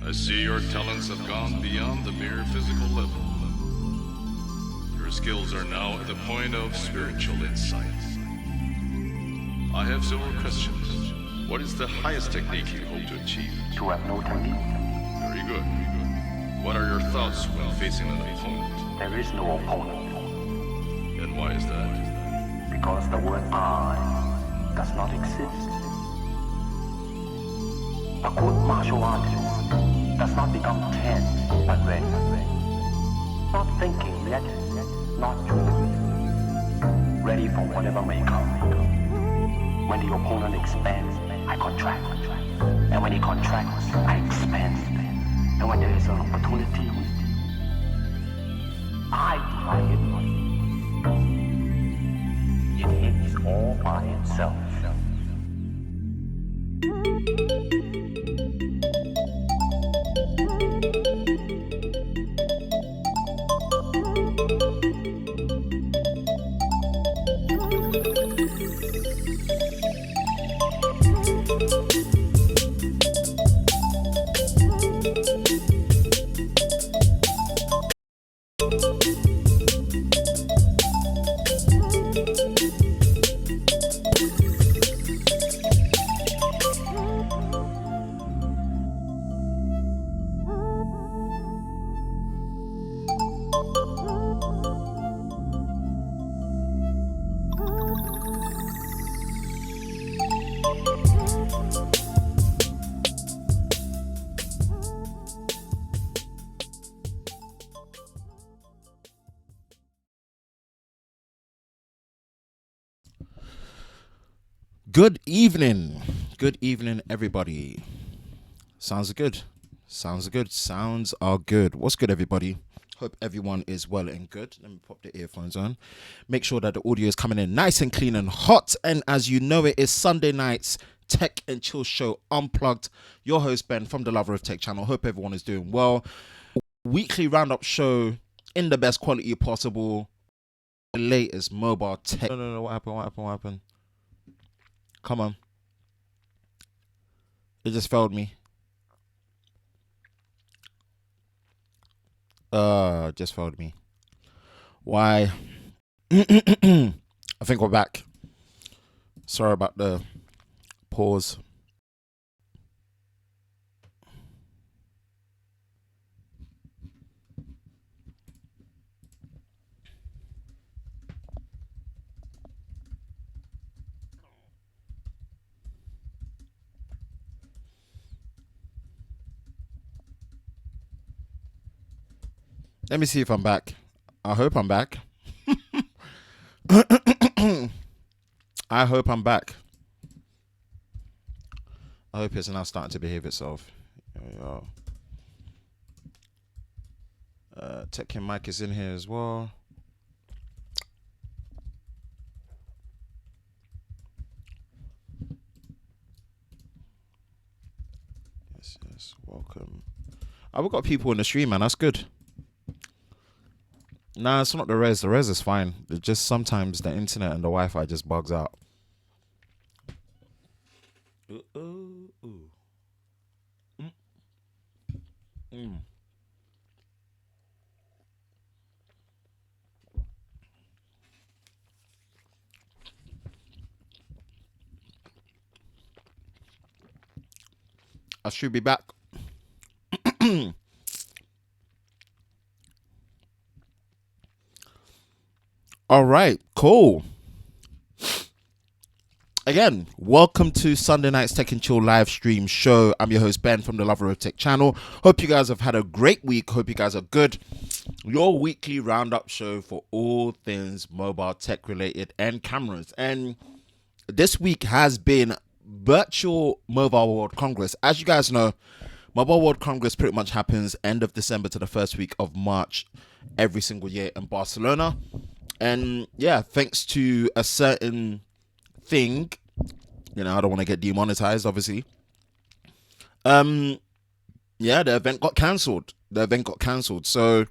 I see your talents have gone beyond the mere physical level. Your skills are now at the point of spiritual insight. I have several questions. What is the highest technique you hope to achieve? To have no technique. Very good. What are your thoughts when facing an opponent? There is no opponent. And why is that? Because the word I does not exist. A good martial artist does not become tense but ready. Not thinking yet, not doing. Ready for whatever may come. When the opponent expands, I contract. And when he contracts, I expand. And when there is an opportunity, I try it. It hits all by itself. Good evening, everybody. Sounds good. Sounds are good. What's good, everybody? Hope everyone is well and good. Let me pop the earphones on. Make sure that the audio is coming in nice and clean and hot. And as you know, it is Sunday night's Tech and Chill Show Unplugged. Your host, Ben, from the Lover of Tech channel. Hope everyone is doing well. Weekly roundup show in the best quality possible. The latest mobile tech. No. What happened? Come on. It just failed me. Just failed me. Why? I think we're back. Sorry about the pause. Let me see if I'm back. I hope I'm back. I hope I'm back. I hope it's now starting to behave itself. Tech and Mike is in here as well. Yes, welcome. Oh, we've got people in the stream, man. That's good. Nah, it's not the res. The res is fine. It's just sometimes the internet and the Wi-Fi just bugs out. I should be back. All right, cool. Again, welcome to Sunday night's Tech and Chill live stream show. I'm your host, Ben, from the Lover of Tech channel. Hope you guys have had a great week. Hope you guys are good. Your weekly roundup show for all things mobile tech related and cameras. And this week has been Virtual Mobile World Congress. As you guys know, Mobile World Congress pretty much happens end of December to the first week of March every single year in Barcelona. And yeah, thanks to a certain thing, I don't want to get demonetized, obviously. The event got cancelled. So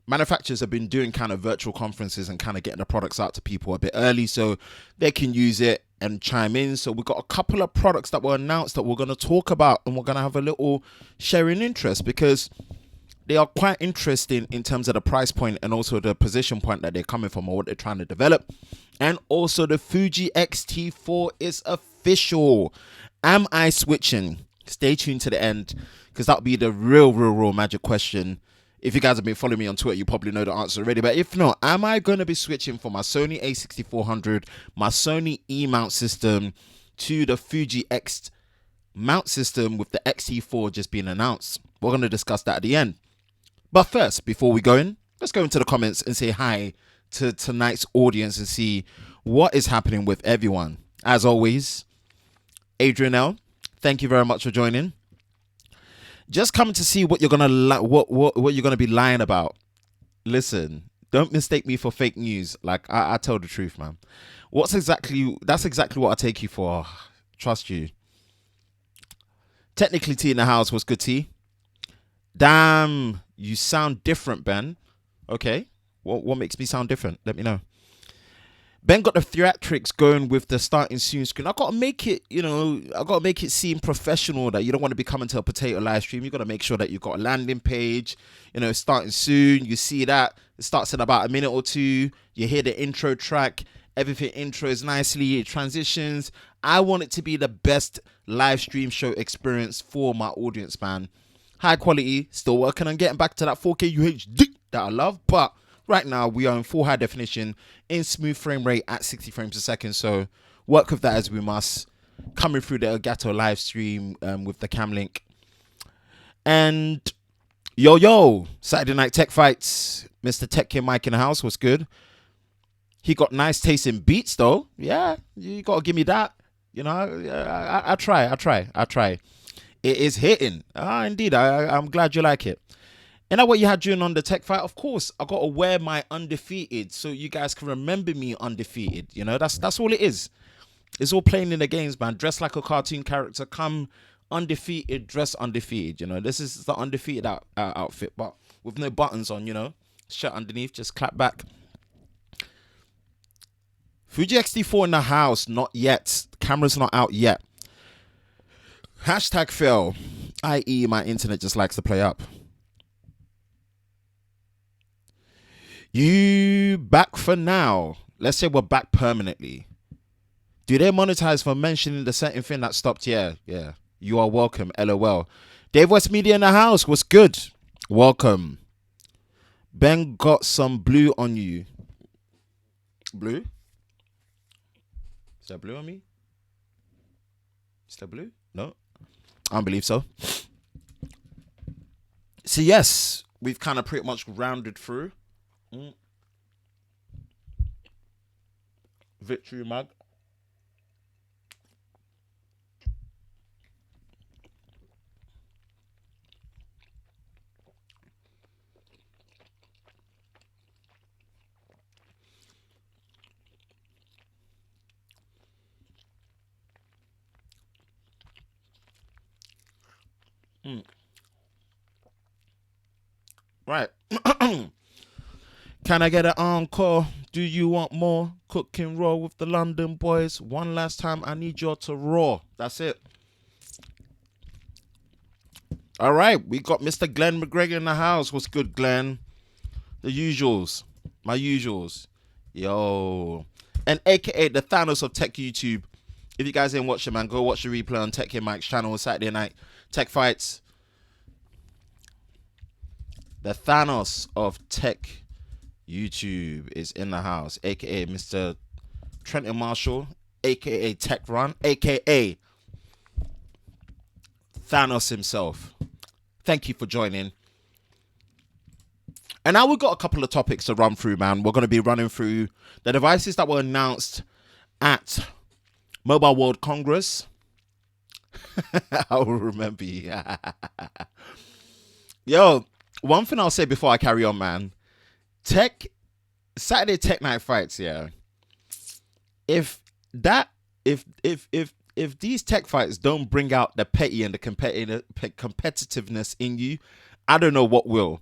manufacturers have been doing kind of virtual conferences and kind of getting the products out to people a bit early so they can use it, and chime in. So we've got a couple of products that were announced that we're going to talk about, and we're going to have a little sharing interest because they are quite interesting in terms of the price point and also the position point that they're coming from or what they're trying to develop. And also the Fuji X-T4 is official. Am I switching? Stay tuned to the end because that'll be the real magic question. If you guys have been following me on Twitter, you probably know the answer already. But if not, am I going to be switching from my Sony a6400, my Sony E mount system, to the Fuji X mount system with the X-T4 just being announced? We're going to discuss that at the end. But first, before we go in, let's go into the comments and say hi to tonight's audience and see what is happening with everyone. As always, Adrian L, thank you very much for joining. Just coming to see what you're gonna what you're gonna be lying about. Listen, don't mistake me for fake news. Like I tell the truth, man. That's exactly what I take you for. Trust you. Technically, T in the house was good. T. Damn, you sound different, Ben. Okay, what makes me sound different? Let me know. Ben got the theatrics going with the starting soon screen. I gotta make it, I gotta make it seem professional, that you don't want to be coming to a potato live stream. You gotta make sure that you've got a landing page, starting soon. You see that it starts in about a minute or two. You hear the intro track. Everything intros nicely. It transitions. I want it to be the best live stream show experience for my audience, man. High quality. Still working on getting back to that 4K UHD that I love, but right now, we are in full high definition in smooth frame rate at 60 frames a second. So work with that as we must. Coming through the Elgato live stream with the Camlink. And yo, Saturday Night Tech Fights. Mr. Tech King Mike in the house was good. He got nice tasting beats though. Yeah, you got to give me that. I try. It is hitting. Indeed, I'm glad you like it. You know what you had during on the tech fight? Of course, I got to wear my undefeated so you guys can remember me undefeated. That's all it is. It's all playing in the games, man. Dress like a cartoon character. Come undefeated, dress undefeated. This is the undefeated outfit, but with no buttons on, shirt underneath, just clap back. Fuji X-T4 in the house, not yet. Camera's not out yet. Hashtag fail, i.e. my internet just likes to play up. You back for now. Let's say we're back permanently. Do they monetize for mentioning the certain thing that stopped? Yeah. You are welcome. LOL. Dave West Media in the house. What's good? Welcome. Ben got some blue on you. Blue? Is there blue on me? Is there blue? No. I don't believe so. So yes, we've kind of pretty much rounded through. Victory mug. Right. Can I get an encore? Do you want more? Cooking raw with the London boys. One last time, I need y'all to raw. That's it. All right, we got Mr. Glenn McGregor in the house. What's good, Glenn? The usuals. My usuals. Yo. And AKA the Thanos of Tech YouTube. If you guys didn't watch it, man, go watch the replay on Tech King Mike's channel on Saturday night. Tech Fights. The Thanos of Tech YouTube is in the house, aka Mr. Trenton Marshall, aka Tech Run, aka Thanos himself. Thank you for joining. And now we've got a couple of topics to run through, man. We're going to be running through the devices that were announced at Mobile World Congress. I will remember you. Yo, one thing I'll say before I carry on, man. Saturday Tech Night Fights, yeah. If these tech fights don't bring out the petty and the competitiveness in you, I don't know what will.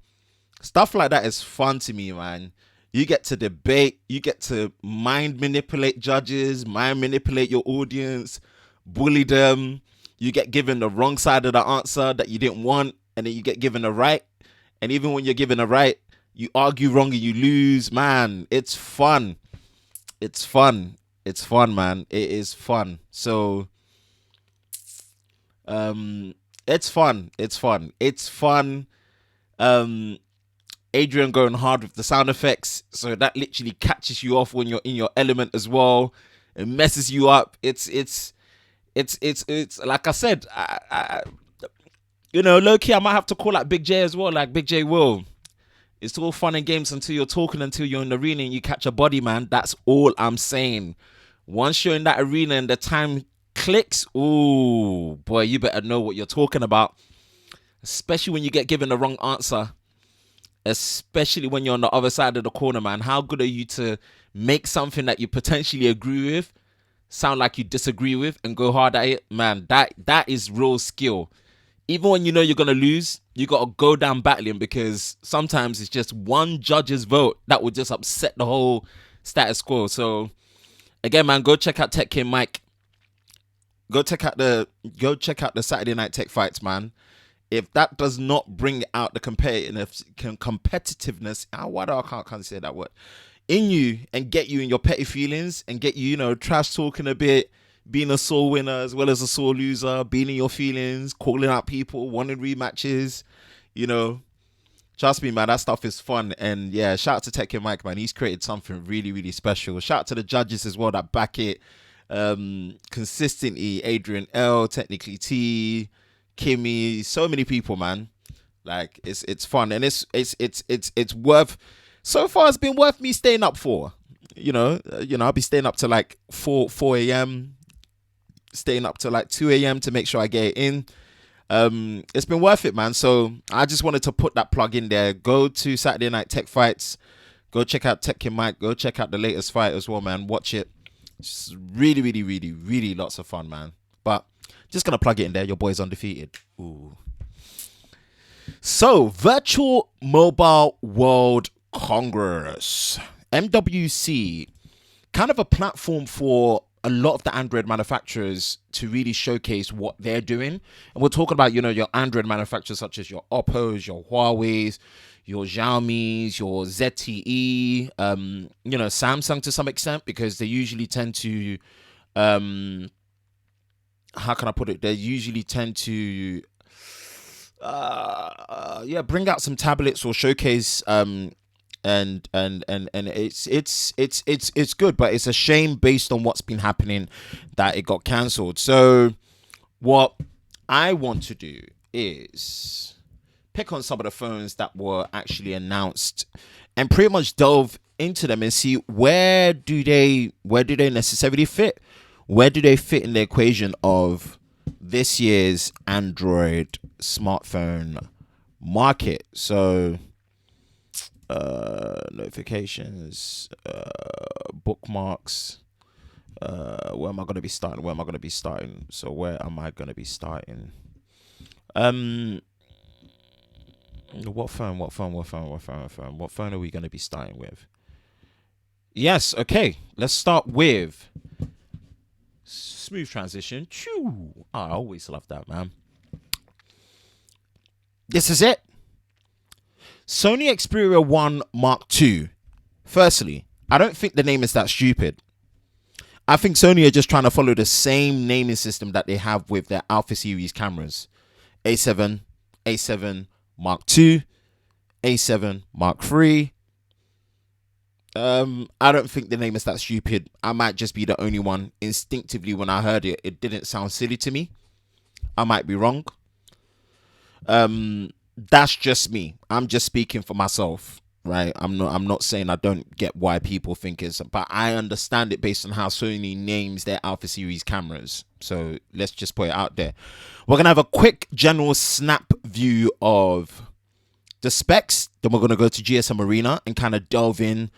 Stuff like that is fun to me, man. You get to debate. You get to mind manipulate judges, mind manipulate your audience, bully them. You get given the wrong side of the answer that you didn't want, and then you get given the right. And even when you're given the right, you argue wrong and you lose. Man, it's fun. It's fun. It's fun, man. It is fun. So, it's fun. It's fun. It's fun. Adrian going hard with the sound effects, so that literally catches you off when you're in your element as well. It messes you up. It's like I said, low key, I might have to call out Big J as well, like Big J will. It's all fun and games until you're talking, until you're in the arena and you catch a body, man. That's all I'm saying. Once you're in that arena and the time clicks, ooh, boy, you better know what you're talking about. Especially when you get given the wrong answer. Especially when you're on the other side of the corner, man. How good are you to make something that you potentially agree with sound like you disagree with and go hard at it? Man, that is real skill. Even when you know you're going to lose, you got to go down battling, because sometimes it's just one judge's vote that will just upset the whole status quo. So, again, man, go check out Tech King Mike. Go check out the Saturday Night Tech Fights, man. If that does not bring out the competitiveness, I can't say that word, in you, and get you in your petty feelings and get you, trash talking a bit, being a sore winner as well as a sore loser, being in your feelings, calling out people, wanting rematches, trust me, man, that stuff is fun. And yeah, shout out to Tech King Mike, man. He's created something really, really special. Shout out to the judges as well that back it consistently. Adrian L, Technically T, Kimmy, so many people, man. Like it's fun, and it's worth. So far, it's been worth me staying up for. I'll be staying up to like 4 a.m. Staying up to like 2 a.m. to make sure I get it in. It's been worth it, man. So I just wanted to put that plug in there. Go to Saturday Night Tech Fights. Go check out Tech King Mike. Go check out the latest fight as well, man. Watch it. It's really, really, really, really lots of fun, man. But just gonna plug it in there. Your boy's undefeated. Ooh. So, Virtual Mobile World Congress, MWC, kind of a platform for a lot of the Android manufacturers to really showcase what they're doing. And we're talking about, your Android manufacturers such as your Oppos, your Huawei's, your Xiaomi's, your ZTE, Samsung to some extent, because they usually tend to, how can I put it? They usually tend to, bring out some tablets or showcase, and it's good, but it's a shame based on what's been happening that it got cancelled. So what I want to do is pick on some of the phones that were actually announced and pretty much delve into them and see where do they necessarily fit. Where do they fit in the equation of this year's Android smartphone market? So, notifications, bookmarks. Where am I going to be starting? So, where am I going to be starting? What phone are we going to be starting with? Yes, okay. Let's start with smooth transition. Choo. I always love that, man. This is it. Sony Xperia 1 Mark II. Firstly, I don't think the name is that stupid. I think Sony are just trying to follow the same naming system that they have with their Alpha series cameras. A7, A7 Mark II, A7 Mark III. I don't think the name is that stupid. I might just be the only one. Instinctively, when I heard it, it didn't sound silly to me. I might be wrong. That's just me. I'm just speaking for myself, right? I'm not saying I don't get why people think it's, but I understand it based on how Sony names their Alpha series cameras. So let's just put it out there. We're gonna have a quick general snap view of the specs. Then we're gonna go to GSM Arena and kind of delve in,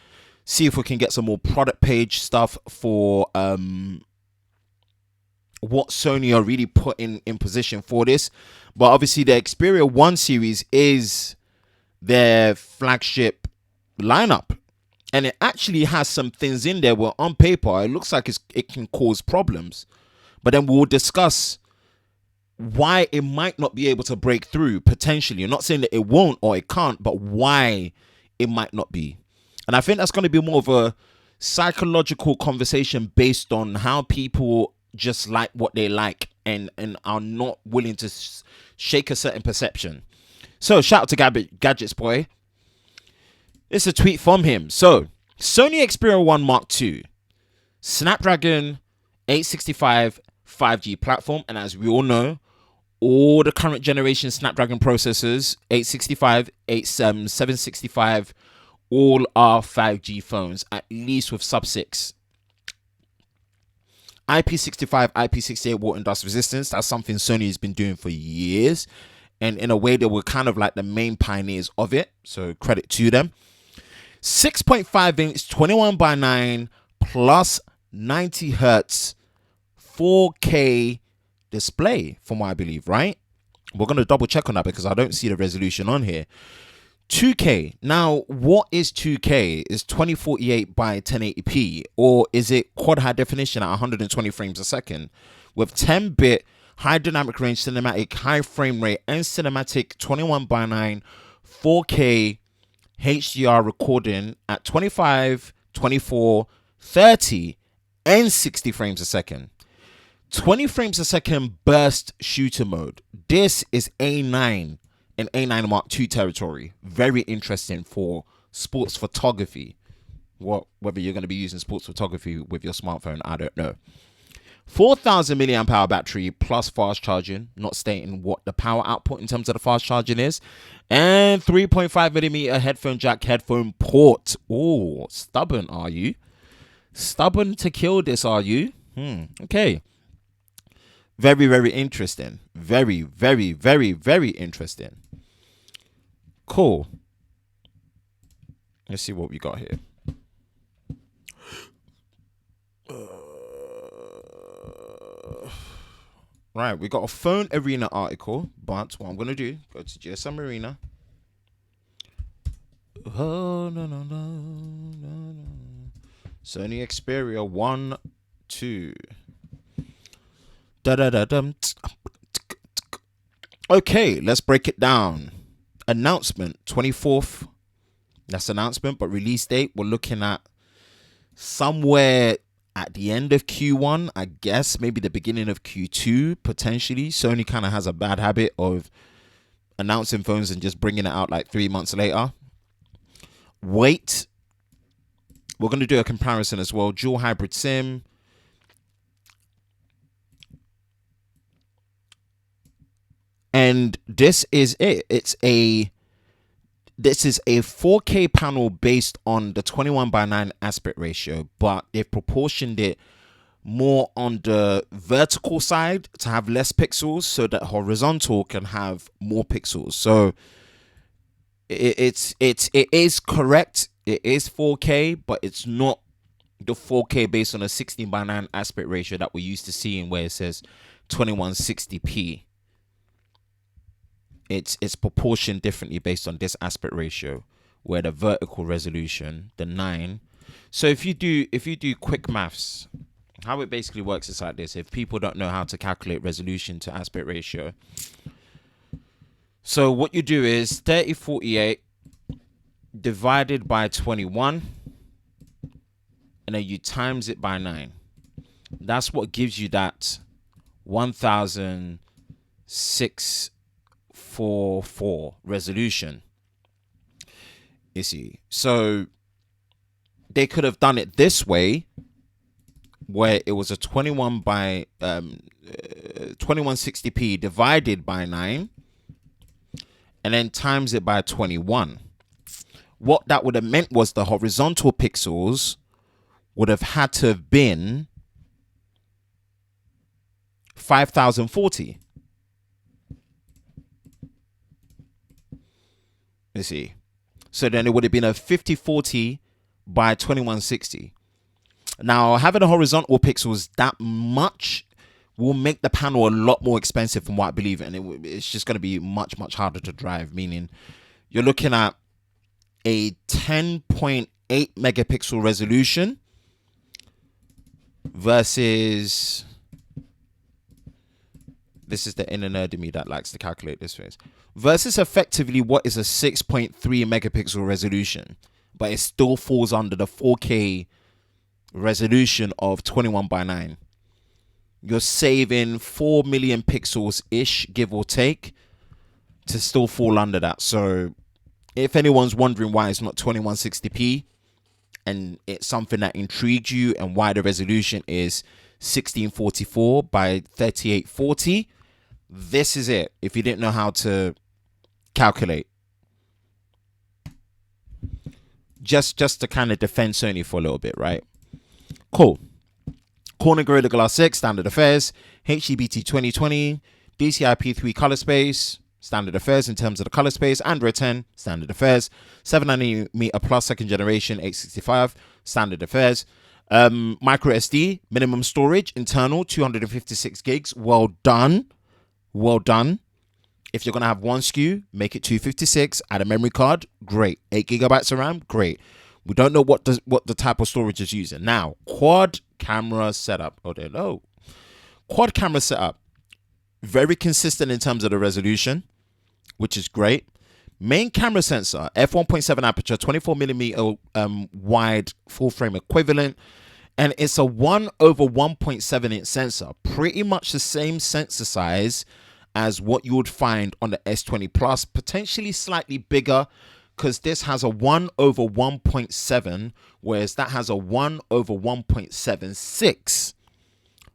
see if we can get some more product page stuff for what Sony are really putting in position for this. But obviously the Xperia 1 series is their flagship lineup. And it actually has some things in there where on paper, it looks like it can cause problems. But then we'll discuss why it might not be able to break through potentially. I'm not saying that it won't or it can't, but why it might not be. And I think that's going to be more of a psychological conversation based on how people just like what they like and are not willing to shake a certain perception. So shout out to Gadgets Boy. It's a tweet from him. So Sony Xperia 1 Mark II, Snapdragon 865 5G platform. And as we all know, all the current generation Snapdragon processors, 865, 765, all are 5G phones, at least with sub-6. IP65, IP68 water and dust resistance. That's something Sony has been doing for years. And in a way, they were kind of like the main pioneers of it. So credit to them. 6.5-inch, 21:9 plus 90 hertz 4K display, from what I believe, right? We're going to double check on that because I don't see the resolution on here. 2K. Now, what is 2K? Is 2048 by 1080p, or is it quad high definition at 120 frames a second with 10-bit high dynamic range cinematic, high frame rate, and cinematic 21:9 4K HDR recording at 25, 24, 30, and 60 frames a second. 20 frames a second burst shooter mode. This is A9 and A9 Mark II territory. Very interesting for sports photography. Whether you're going to be using sports photography with your smartphone, I don't know. 4,000 milliamp hour battery plus fast charging, not stating what the power output in terms of the fast charging is. And 3.5 millimeter headphone jack headphone port. Oh, stubborn, are you? Stubborn to kill this, are you? Okay. Very, very interesting. Very, very, very, very interesting. Cool. Let's see what we got here. Right, we got a Phone Arena article, but what I'm going to do, go to GSM Arena. Oh, no. Sony Xperia 1, 2. Okay, let's break it down. Announcement, 24th. That's announcement, but release date, we're looking at somewhere at the end of Q1, I guess, maybe the beginning of Q2, potentially. Sony kind of has a bad habit of announcing phones and just bringing it out like 3 months later. Wait. We're going to do a comparison as well. Dual hybrid SIM. And this is it. This is a 4K panel based on the 21:9 aspect ratio, but they've proportioned it more on the vertical side to have less pixels so that horizontal can have more pixels. So it is correct. It is 4K, but it's not the 4K based on a 16:9 aspect ratio that we're used to seeing where it says 2160p. It's proportioned differently based on this aspect ratio, where the vertical resolution, the 9. So if you do quick maths, how it basically works is like this. If people don't know how to calculate resolution to aspect ratio, so what you do is 3048 divided by 21, and then you times it by 9. That's what gives you that 1644 resolution. You see, so they could have done it this way, where it was a 2160p divided by 9, and then times it by 21. What that would have meant was the horizontal pixels would have had to have been 5040. You see, so then it would have been a 5040 by 2160. Now, having the horizontal pixels that much will make the panel a lot more expensive from what I believe, and it's just going to be much harder to drive, meaning you're looking at a 10.8 8 megapixel resolution versus, this is the inner nerd in me that likes to calculate this face, versus effectively what is a 6.3 megapixel resolution, but it still falls under the 4K resolution of 21:9. You're saving 4 million pixels ish, give or take, to still fall under that. So if anyone's wondering why it's not 2160p and it's something that intrigued you and why the resolution is 1644 by 3840, this is it. If you didn't know how to calculate, just to kind of defend Sony for a little bit, right? Cool. Corner Gorilla Glass 6, standard affairs. HDBT 2020, DCI P3 color space, standard affairs in terms of the color space. Android 10, standard affairs. 7nm plus second generation 865, standard affairs. Micro SD, minimum storage, internal 256 gigs. Well done. Well done. If you're going to have one SKU, make it 256. Add a memory card. Great. 8 gigabytes of RAM. Great. We don't know what the type of storage is using. Now, quad camera setup. Oh, no. Quad camera setup. Very consistent in terms of the resolution, which is great. Main camera sensor, f1.7 aperture, 24mm wide full frame equivalent. And it's a 1/1.7 inch sensor. Pretty much the same sensor size as what you would find on the S20 Plus. Potentially slightly bigger, because this has a 1/1.7, whereas that has a 1/1.76.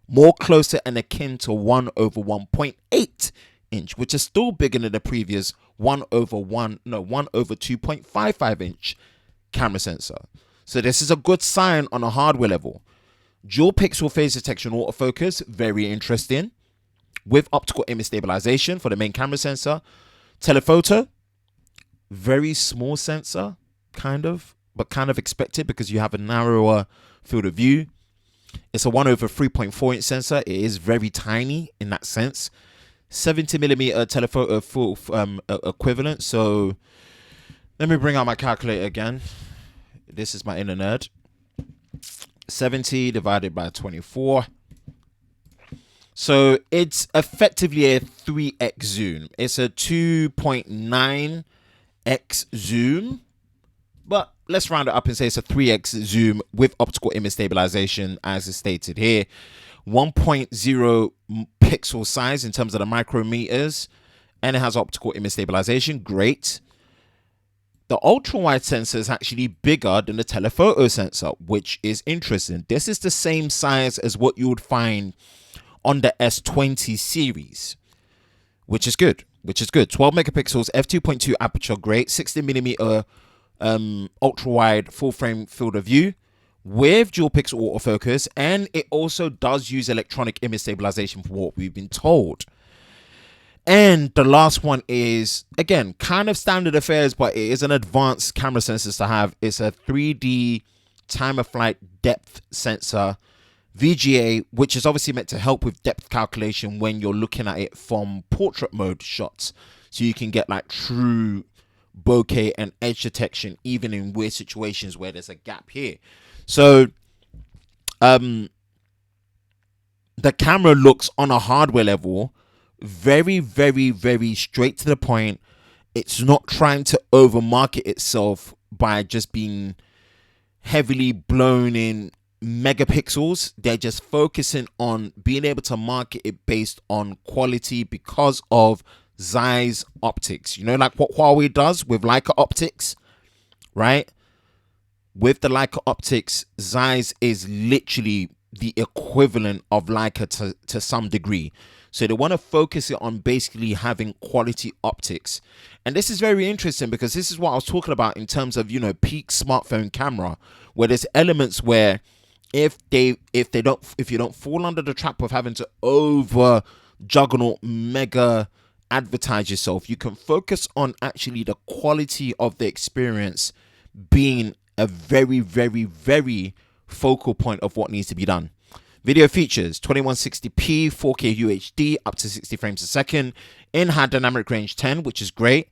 More closer and akin to 1/1.8 inch, which is still bigger than the previous 1/2.55 inch camera sensor. So this is a good sign on a hardware level. Dual pixel phase detection autofocus, very interesting, with optical image stabilization for the main camera sensor. Telephoto, very small sensor, but kind of expected because you have a narrower field of view. It's a 1/3.4 inch sensor. It is very tiny in that sense. 70mm telephoto full equivalent. So let me bring out my calculator again. This is my inner nerd. 70 divided by 24. So it's effectively a 3x zoom. It's a 2.9x zoom, but let's round it up and say it's a 3x zoom with optical image stabilization, as is stated here. 1.0 pixel size in terms of the micrometers, and it has optical image stabilization. Great. The ultra wide sensor is actually bigger than the telephoto sensor, which is interesting. This is the same size as what you would find on the S20 series, which is good. 12 megapixels, f2.2 aperture, great. 60mm ultra wide full frame field of view with dual pixel autofocus, and it also does use electronic image stabilization for what we've been told. And the last one is, again, kind of standard affairs, but it is an advanced camera sensor to have. It's a 3D time of flight depth sensor, VGA, which is obviously meant to help with depth calculation when you're looking at it from portrait mode shots. So you can get like true bokeh and edge detection, even in weird situations where there's a gap here. So the camera looks on a hardware level very, very, very straight to the point. It's not trying to overmarket itself by just being heavily blown in megapixels. They're just focusing on being able to market it based on quality because of Zeiss optics. You know, like what Huawei does with Leica optics, right? With the Leica optics, Zeiss is literally the equivalent of Leica to some degree. So they want to focus it on basically having quality optics. And this is very interesting because this is what I was talking about in terms of, you know, peak smartphone camera, where there's elements where if you don't fall under the trap of having to over juggernaut mega advertise yourself, you can focus on actually the quality of the experience being a very, very, very focal point of what needs to be done. Video features 2160p 4K UHD up to 60 frames a second, in-hand dynamic range 10, which is great.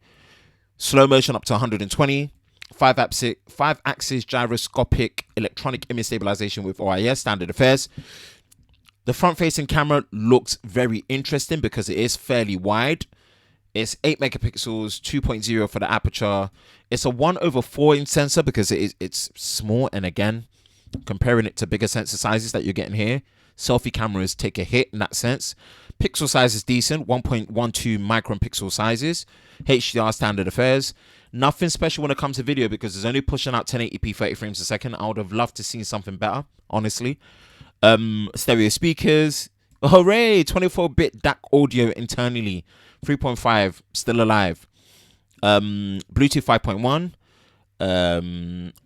Slow motion up to 120. 5-axis gyroscopic electronic image stabilization with OIS, standard affairs. The front-facing camera looks very interesting because it is fairly wide. It's 8 megapixels, 2.0 for the aperture. It's a 1/4 inch sensor because it's small. And again, comparing it to bigger sensor sizes that you're getting here, selfie cameras take a hit in that sense. Pixel size is decent, 1.12 micron pixel sizes. HDR standard affairs. Nothing special when it comes to video because it's only pushing out 1080p 30 frames a second. I would have loved to see something better, honestly. Stereo speakers. Hooray! 24-bit DAC audio internally. 3.5 still alive. Bluetooth 5.1.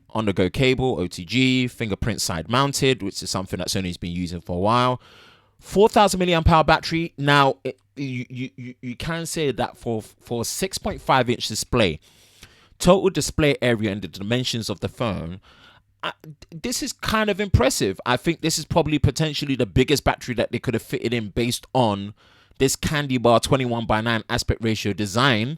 On-the-go cable, OTG, fingerprint side mounted, which is something that Sony's been using for a while. 4,000 milliamp hour battery. Now, you can say that for a 6.5 inch display, total display area and the dimensions of the phone, this is kind of impressive. I think this is probably potentially the biggest battery that they could have fitted in based on this candy bar 21:9 aspect ratio design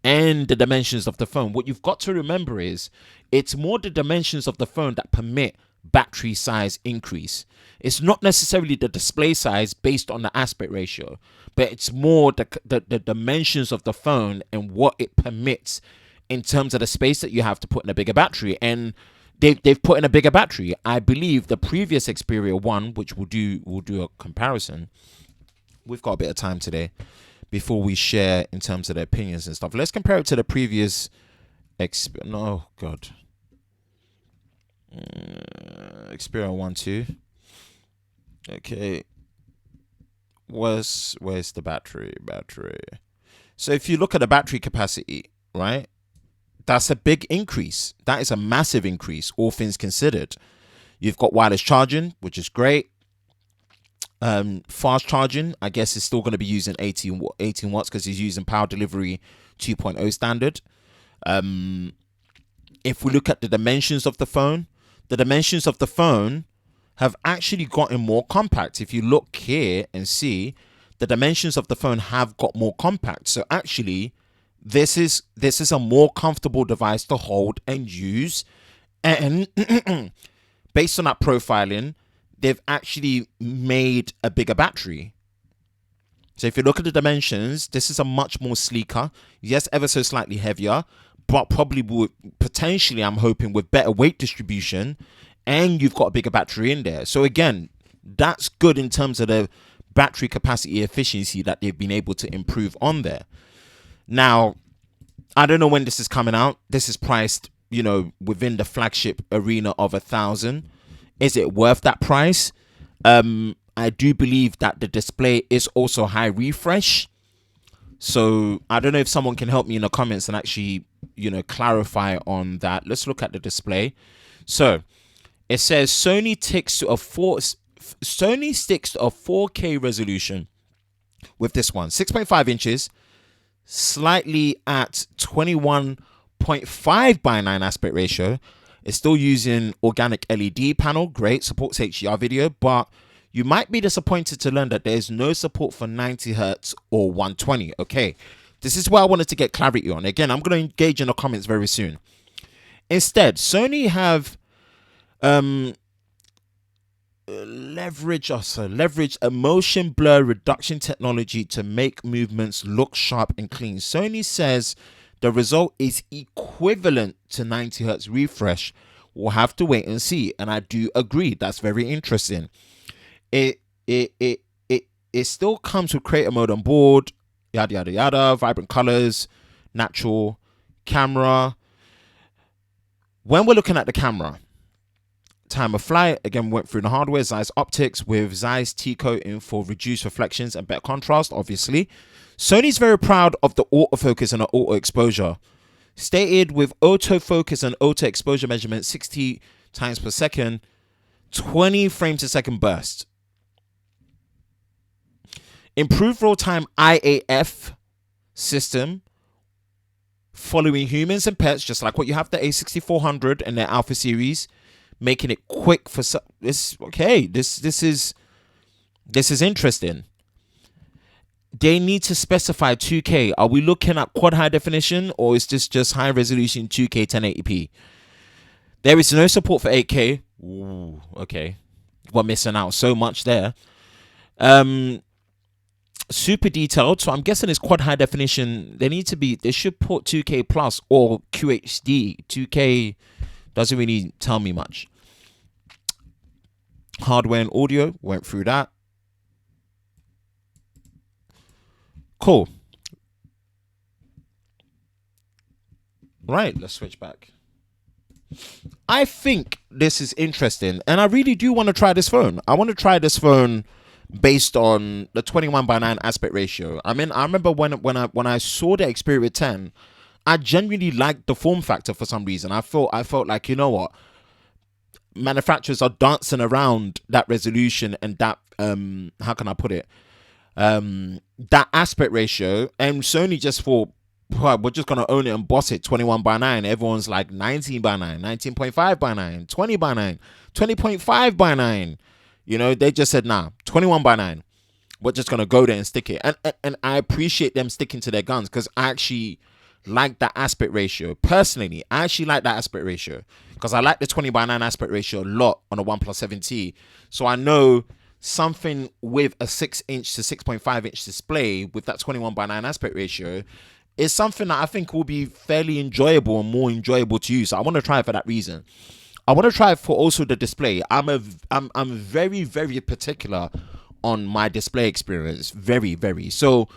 and the dimensions of the phone. What you've got to remember is it's more the dimensions of the phone that permit battery size increase. It's not necessarily the display size based on the aspect ratio, but it's more the dimensions of the phone and what it permits in terms of the space that you have to put in a bigger battery. And they've put in a bigger battery. I believe the previous Xperia 1, which we'll do a comparison. We've got a bit of time today before we share in terms of their opinions and stuff. Let's compare it to the previous Xperia 1 2. Okay, where's the battery? So if you look at the battery capacity, right, that's a big increase. That is a massive increase, all things considered. You've got wireless charging, which is great. Fast charging, I guess, is still going to be using 18 watts because he's using power delivery 2.0 standard. If we look at the dimensions of the phone have actually gotten more compact. If you look here and see, the dimensions of the phone have got more compact. So actually, this is a more comfortable device to hold and use. And based on that profiling, they've actually made a bigger battery. So if you look at the dimensions, this is a much more sleeker, yes, ever so slightly heavier, but probably would potentially, I'm hoping, with better weight distribution, and you've got a bigger battery in there. So again, that's good in terms of the battery capacity efficiency that they've been able to improve on there. Now, I don't know when this is coming out. This is priced, within the flagship arena of 1,000. Is it worth that price? I do believe that the display is also high refresh. So I don't know if someone can help me in the comments and actually, clarify on that. Let's look at the display. So it says Sony sticks to a 4K resolution with this one. 6.5 inches, slightly at 21.5:9 aspect ratio. It's still using organic LED panel. Great. Supports HDR video. But you might be disappointed to learn that there's no support for 90 Hz or 120. Okay. This is what I wanted to get clarity on. Again, I'm going to engage in the comments very soon. Instead, Sony have leverage a motion blur reduction technology to make movements look sharp and clean. Sony says the result is equivalent to 90 Hz refresh. We'll have to wait and see. And I do agree. That's very interesting. It still comes with creator mode on board. Yada, yada, yada. Vibrant colors. Natural camera. When we're looking at the camera, time of flight, again, went through the hardware. Zeiss optics with Zeiss T-coating for reduced reflections and better contrast, obviously. Sony's very proud of the autofocus and the auto exposure. Stated with autofocus and auto exposure measurement 60 times per second, 20 frames a second burst. Improved real-time IAF system following humans and pets, just like what you have the A6400 and their Alpha series, making it quick for this. Okay, this is interesting. they need to specify 2K. Are we looking at quad high definition, or is this just high resolution 2K 1080p? There is no support for 8K. Ooh, okay. We're missing out so much there. Super detailed, so I'm guessing it's quad high definition. They should put 2K plus or QHD. 2K doesn't really tell me much. Hardware and audio, went through that. Cool. Right, let's switch back. I think this is interesting, and I really do want to try this phone. I want to try this phone based on the 21:9 aspect ratio. I mean, I remember when I saw the Xperia 10, I genuinely liked the form factor for some reason. I felt like, you know what, manufacturers are dancing around that resolution and that how can I put it, that aspect ratio, and Sony just thought, well, we're just gonna own it and boss it. 21:9. Everyone's like 19:9, 19.5:9, 20:9, 20.5:9. You know, they just said, nah, 21:9. We're just gonna go there and stick it. And I appreciate them sticking to their guns, because I actually like that aspect ratio. Personally, I actually like that aspect ratio, because I like the 20:9 aspect ratio a lot on a OnePlus 7T. So I know something with a 6-inch to 6.5-inch display with that 21:9 aspect ratio is something that I think will be fairly enjoyable and more enjoyable to use. So I want to try it for that reason. I want to try it for also the display. I'm very, very particular on my display experience. Very, very. So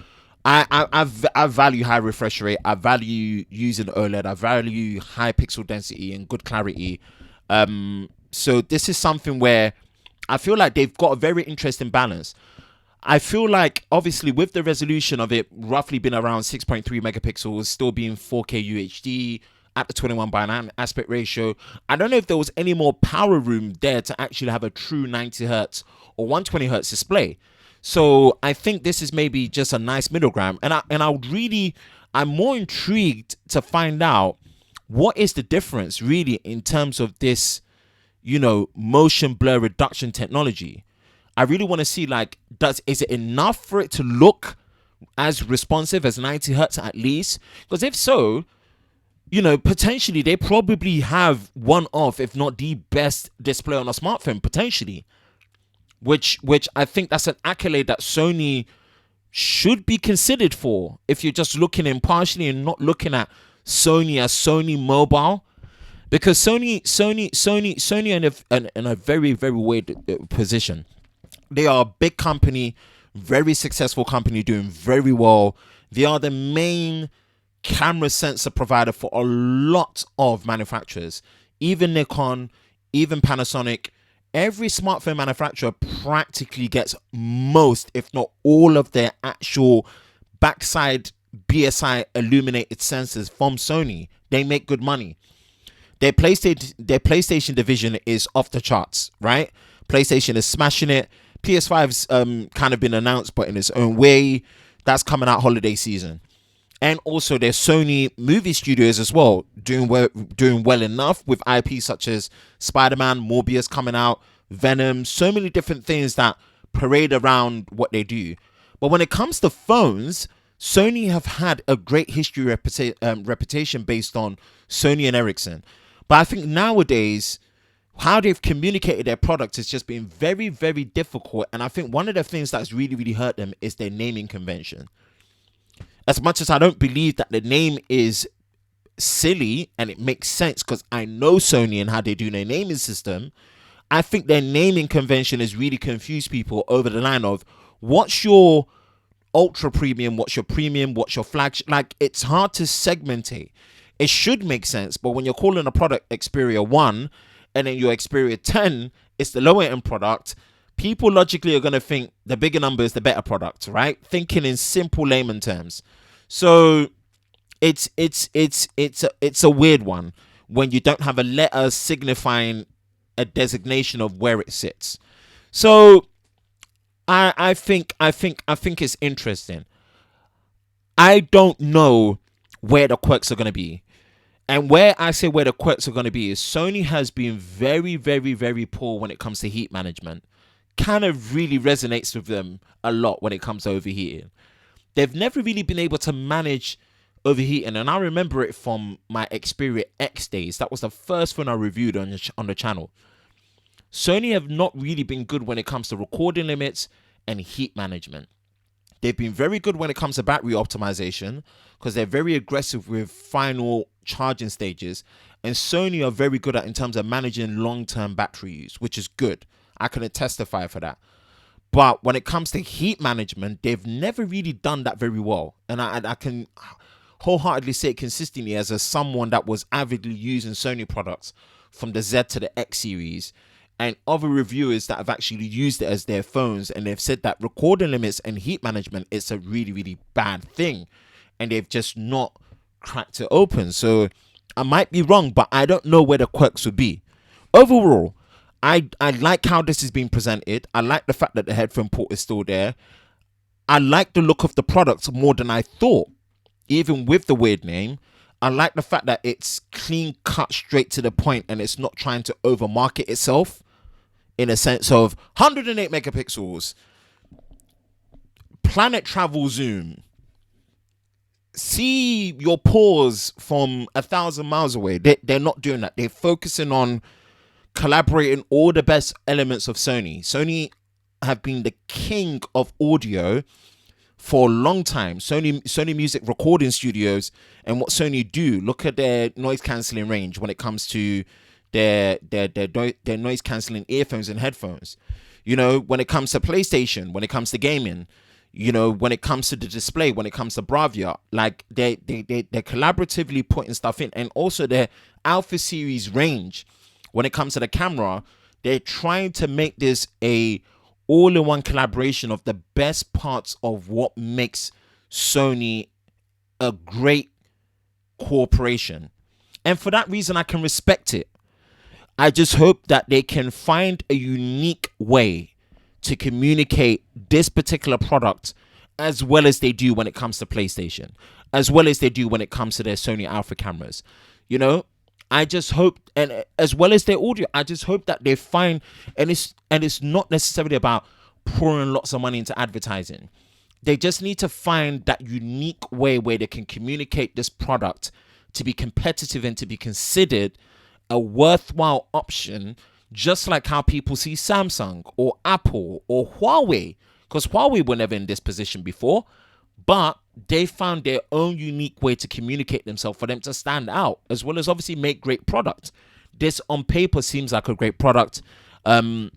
I value high refresh rate. I value using OLED. I value high pixel density and good clarity. So this is something where I feel like they've got a very interesting balance. I feel like, obviously, with the resolution of it roughly been around 6.3 megapixels, still being 4K UHD at the 21:9 aspect ratio, I don't know if there was any more power room there to actually have a true 90 hertz or 120 hertz display. So I think this is maybe just a nice middle ground. And I'm more intrigued to find out what is the difference really in terms of this, you know, motion blur reduction technology. I really want to see, like, is it enough for it to look as responsive as 90 hertz at least? Because if so, you know, potentially they probably have one of, if not the best display on a smartphone, potentially. Which I think that's an accolade that Sony should be considered for, if you're just looking impartially and not looking at Sony as Sony Mobile. Because Sony in a very, very weird position. They are a big company, very successful company, doing very well. They are the main camera sensor provider for a lot of manufacturers, even Nikon, even Panasonic. Every smartphone manufacturer practically gets most, if not all, of their actual backside BSI illuminated sensors from Sony. They make good money. Their PlayStation division is off the charts, right? PlayStation is smashing it. PS5's kind of been announced, but in its own way. That's coming out holiday season. And also there's Sony movie studios as well, doing well enough with IP such as Spider-Man, Morbius coming out, Venom, so many different things that parade around what they do. But when it comes to phones, Sony have had a great history reputation based on Sony and Ericsson. But I think nowadays, how they've communicated their products has just been very, very difficult. And I think one of the things that's really, really hurt them is their naming convention. As much as I don't believe that the name is silly and it makes sense, because I know Sony and how they do their naming system, I think their naming convention has really confused people over the line of what's your ultra premium, what's your premium, what's your flagship. Like, it's hard to segmentate. It should make sense, but when you're calling a product Xperia 1 and then your Xperia 10 is the lower end product, people logically are going to think the bigger number is the better product, right? Thinking in simple layman terms. So it's a weird one when you don't have a letter signifying a designation of where it sits. So I think it's interesting. I don't know where the quirks are going to be. And where I say where the quirks are going to be is Sony has been very, very, very poor when it comes to heat management. Kind of really resonates with them a lot when it comes to overheating. they've never really been able to manage overheating. And I remember it from my Xperia X days. That was the first phone I reviewed on the channel. Sony have not really been good when it comes to recording limits and heat management. They've been very good when it comes to battery optimization because they're very aggressive with final charging stages. And Sony are very good at in terms of managing long-term battery use, which is good. I can testify for that. But when it comes to heat management, they've never really done that very well. And I can wholeheartedly say it consistently as someone that was avidly using Sony products from the Z to the X series, and other reviewers that have actually used it as their phones, and they've said that recording limits and heat management is a really, really bad thing, and they've just not cracked it open. So I might be wrong, but I don't know where the quirks would be. Overall, I like how this is being presented. I like the fact that the headphone port is still there. I like the look of the product more than I thought, even with the weird name. I like the fact that it's clean cut, straight to the point, and it's not trying to overmarket itself in a sense of 108 megapixels, planet travel zoom, see your pores from 1,000 miles away. They're not doing that. They're focusing on collaborating all the best elements of Sony. Sony have been the king of audio for a long time. Sony Music recording studios, and what Sony do, look at their noise cancelling range when it comes to their noise cancelling earphones and headphones. You know, when it comes to PlayStation, when it comes to gaming, you know, when it comes to the display, when it comes to Bravia, like they're collaboratively putting stuff in. And also their Alpha series range, when it comes to the camera, they're trying to make this a all-in-one collaboration of the best parts of what makes Sony a great corporation. And for that reason, I can respect it. I just hope that they can find a unique way to communicate this particular product as well as they do when it comes to PlayStation, as well as they do when it comes to their Sony Alpha cameras. You know, I just hope, and as well as their audio, I just hope that they find, and it's not necessarily about pouring lots of money into advertising. They just need to find that unique way where they can communicate this product to be competitive and to be considered a worthwhile option, just like how people see Samsung or Apple or Huawei, because Huawei were never in this position before, but they found their own unique way to communicate themselves for them to stand out, as well as obviously make great products. This on paper seems like a great product. Let me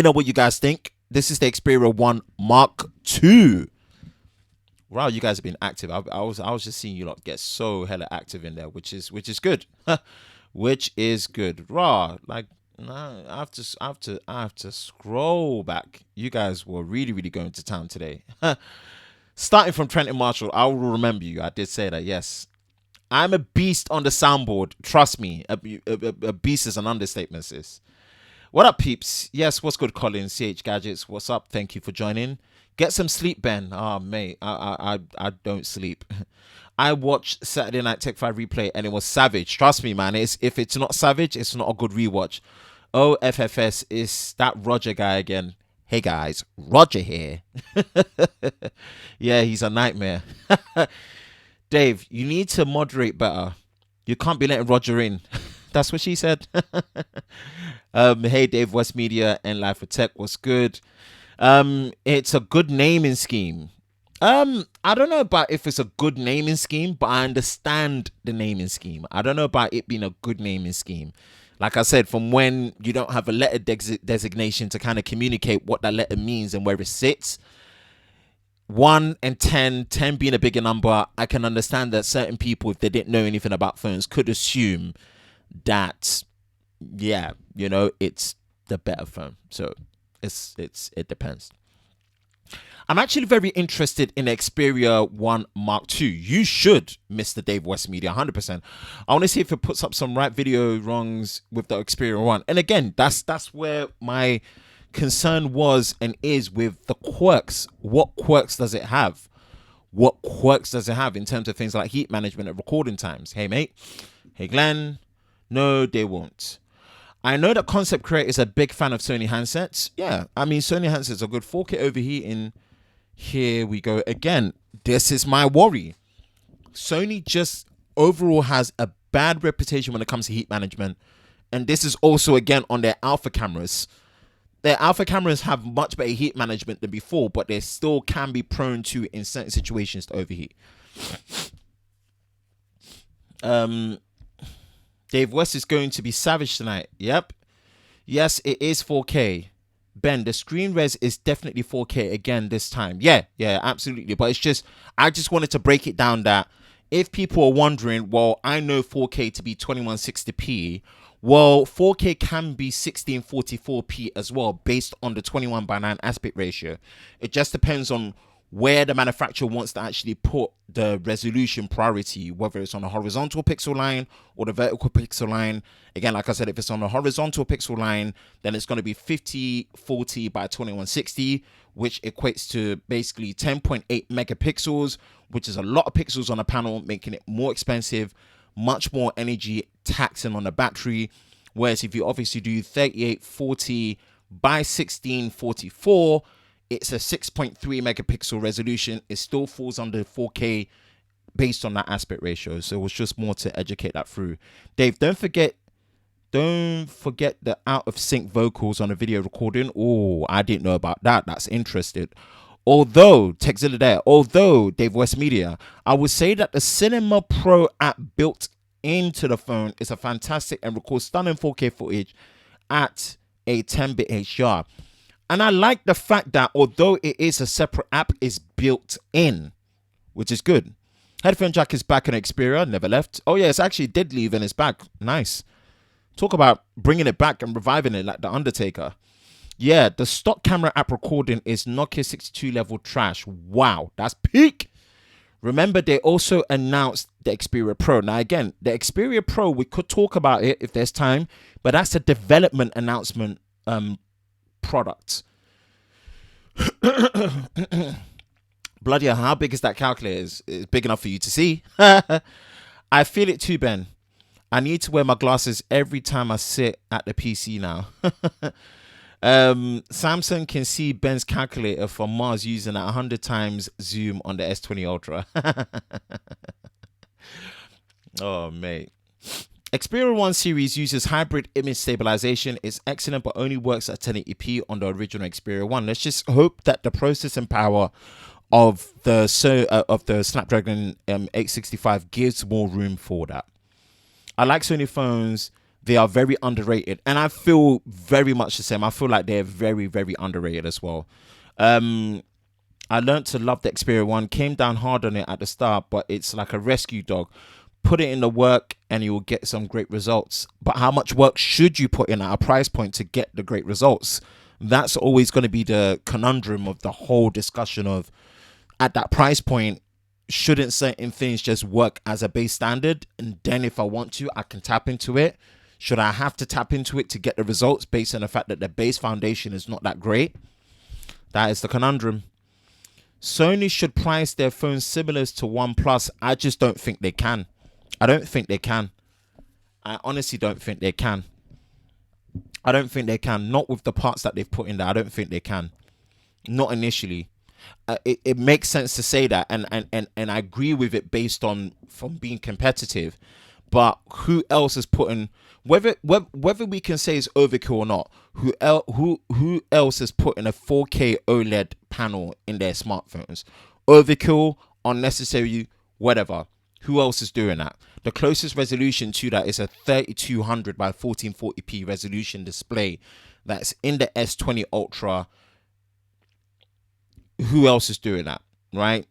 know what you guys think. This is the Xperia 1 Mark II. Wow, you guys have been active. I was just seeing you lot get so hella active in there, which is good. Which is good. Raw, like, nah, I have to scroll back. You guys were really, really going to town today. Starting from Trenton Marshall, I will remember you. I did say that, yes. I'm a beast on the soundboard. Trust me, a beast is an understatement, sis. What up, peeps? Yes, what's good, Colin? CH Gadgets, what's up? Thank you for joining. Get some sleep, Ben. Oh, mate, I don't sleep. I watched Saturday Night Tech 5 replay and it was savage. Trust me, man. If it's not savage, it's not a good rewatch. Oh, FFS, is that Roger guy again? Hey, guys, Roger here. Yeah, he's a nightmare. Dave, you need to moderate better. You can't be letting Roger in. That's what she said. Hey, Dave, West Media and Life for Tech. What's good? It's a good naming scheme. I don't know about if it's a good naming scheme, but I understand the naming scheme. I don't know about it being a good naming scheme. Like I said, from when you don't have a letter designation to kind of communicate what that letter means and where it sits. 1 and 10 being a bigger number, I can understand that certain people, if they didn't know anything about phones, could assume that, yeah, you know, it's the better phone. So it depends. I'm actually very interested in the Xperia 1 Mark II. You should, Mr. Dave West Media, 100%. I want to see if it puts up some right video wrongs with the Xperia 1. And again, that's where my concern was and is with the quirks. What quirks does it have? What quirks does it have in terms of things like heat management and recording times? Hey, mate. Hey, Glenn. No, they won't. I know that Concept Creator is a big fan of Sony handsets. Yeah, I mean, Sony handsets are good. 4K overheating Here we go again. This is my worry. Sony just overall has a bad reputation when it comes to heat management. And this is also, again, on their alpha cameras. Their alpha cameras have much better heat management than before, but they still can be prone to, in certain situations, to overheat. Dave West is going to be savage tonight. Yep. Yes, it is 4K. Ben, the screen res is definitely 4K again this time. Yeah, absolutely. But it's just, I just wanted to break it down that if people are wondering, well, I know 4K to be 2160p. Well, 4K can be 1644p as well, based on the 21:9 aspect ratio. It just depends on where the manufacturer wants to actually put the resolution priority, whether it's on the horizontal pixel line or the vertical pixel line. Again, like I said, if it's on the horizontal pixel line, then it's going to be 5040 by 2160, which equates to basically 10.8 megapixels, which is a lot of pixels on a panel, making it more expensive, much more energy taxing on the battery. Whereas if you obviously do 3840 by 1644, it's a 6.3 megapixel resolution. It still falls under 4K based on that aspect ratio. So it was just more to educate that through. Dave, don't forget the out of sync vocals on the video recording. Oh, I didn't know about that. That's interesting. Although Dave West Media, I would say that the Cinema Pro app built into the phone is a fantastic and records stunning 4K footage at a 10-bit HDR. And I like the fact that although it is a separate app, it's built in, which is good. Headphone jack is back in Xperia, never left. Oh yeah, it's actually did leave and it's back. Nice. Talk about bringing it back and reviving it like The Undertaker. Yeah, the stock camera app recording is Nokia 62 level trash. Wow, that's peak. Remember, they also announced the Xperia Pro. Now again, the Xperia Pro, we could talk about it if there's time, but that's a development announcement product. Bloody hell, how big is that calculator? It's big enough for you to see. I feel it too, Ben. I need to wear my glasses every time I sit at the PC now. Samson can see Ben's calculator from Mars using a 100 times zoom on the S20 Ultra. Oh, mate. Xperia 1 series uses hybrid image stabilization. It's excellent, but only works at 1080p on the original Xperia 1. Let's just hope that the processing power of the Snapdragon 865 gives more room for that. I like Sony phones. They are very underrated, and I feel very much the same. I feel like they're very, very underrated as well. I learned to love the Xperia 1. Came down hard on it at the start, but it's like a rescue dog. Put it in the work and you will get some great results. But how much work should you put in at a price point to get the great results? That's always going to be the conundrum of the whole discussion of, at that price point, shouldn't certain things just work as a base standard? And then if I want to, I can tap into it. Should I have to tap into it to get the results based on the fact that the base foundation is not that great? That is the conundrum. Sony should price their phones similar to OnePlus. I just don't think they can. I don't think they can. I honestly don't think they can. I don't think they can. Not with the parts that they've put in there. I don't think they can. Not initially. It makes sense to say that, and I agree with it based on from being competitive. But who else is putting, whether we can say it's overkill or not, who else is putting a 4K OLED panel in their smartphones? Overkill, unnecessary, whatever. Who else is doing that? The closest resolution to that is a 3200 by 1440p resolution display that's in the S20 Ultra. Who else is doing that, right?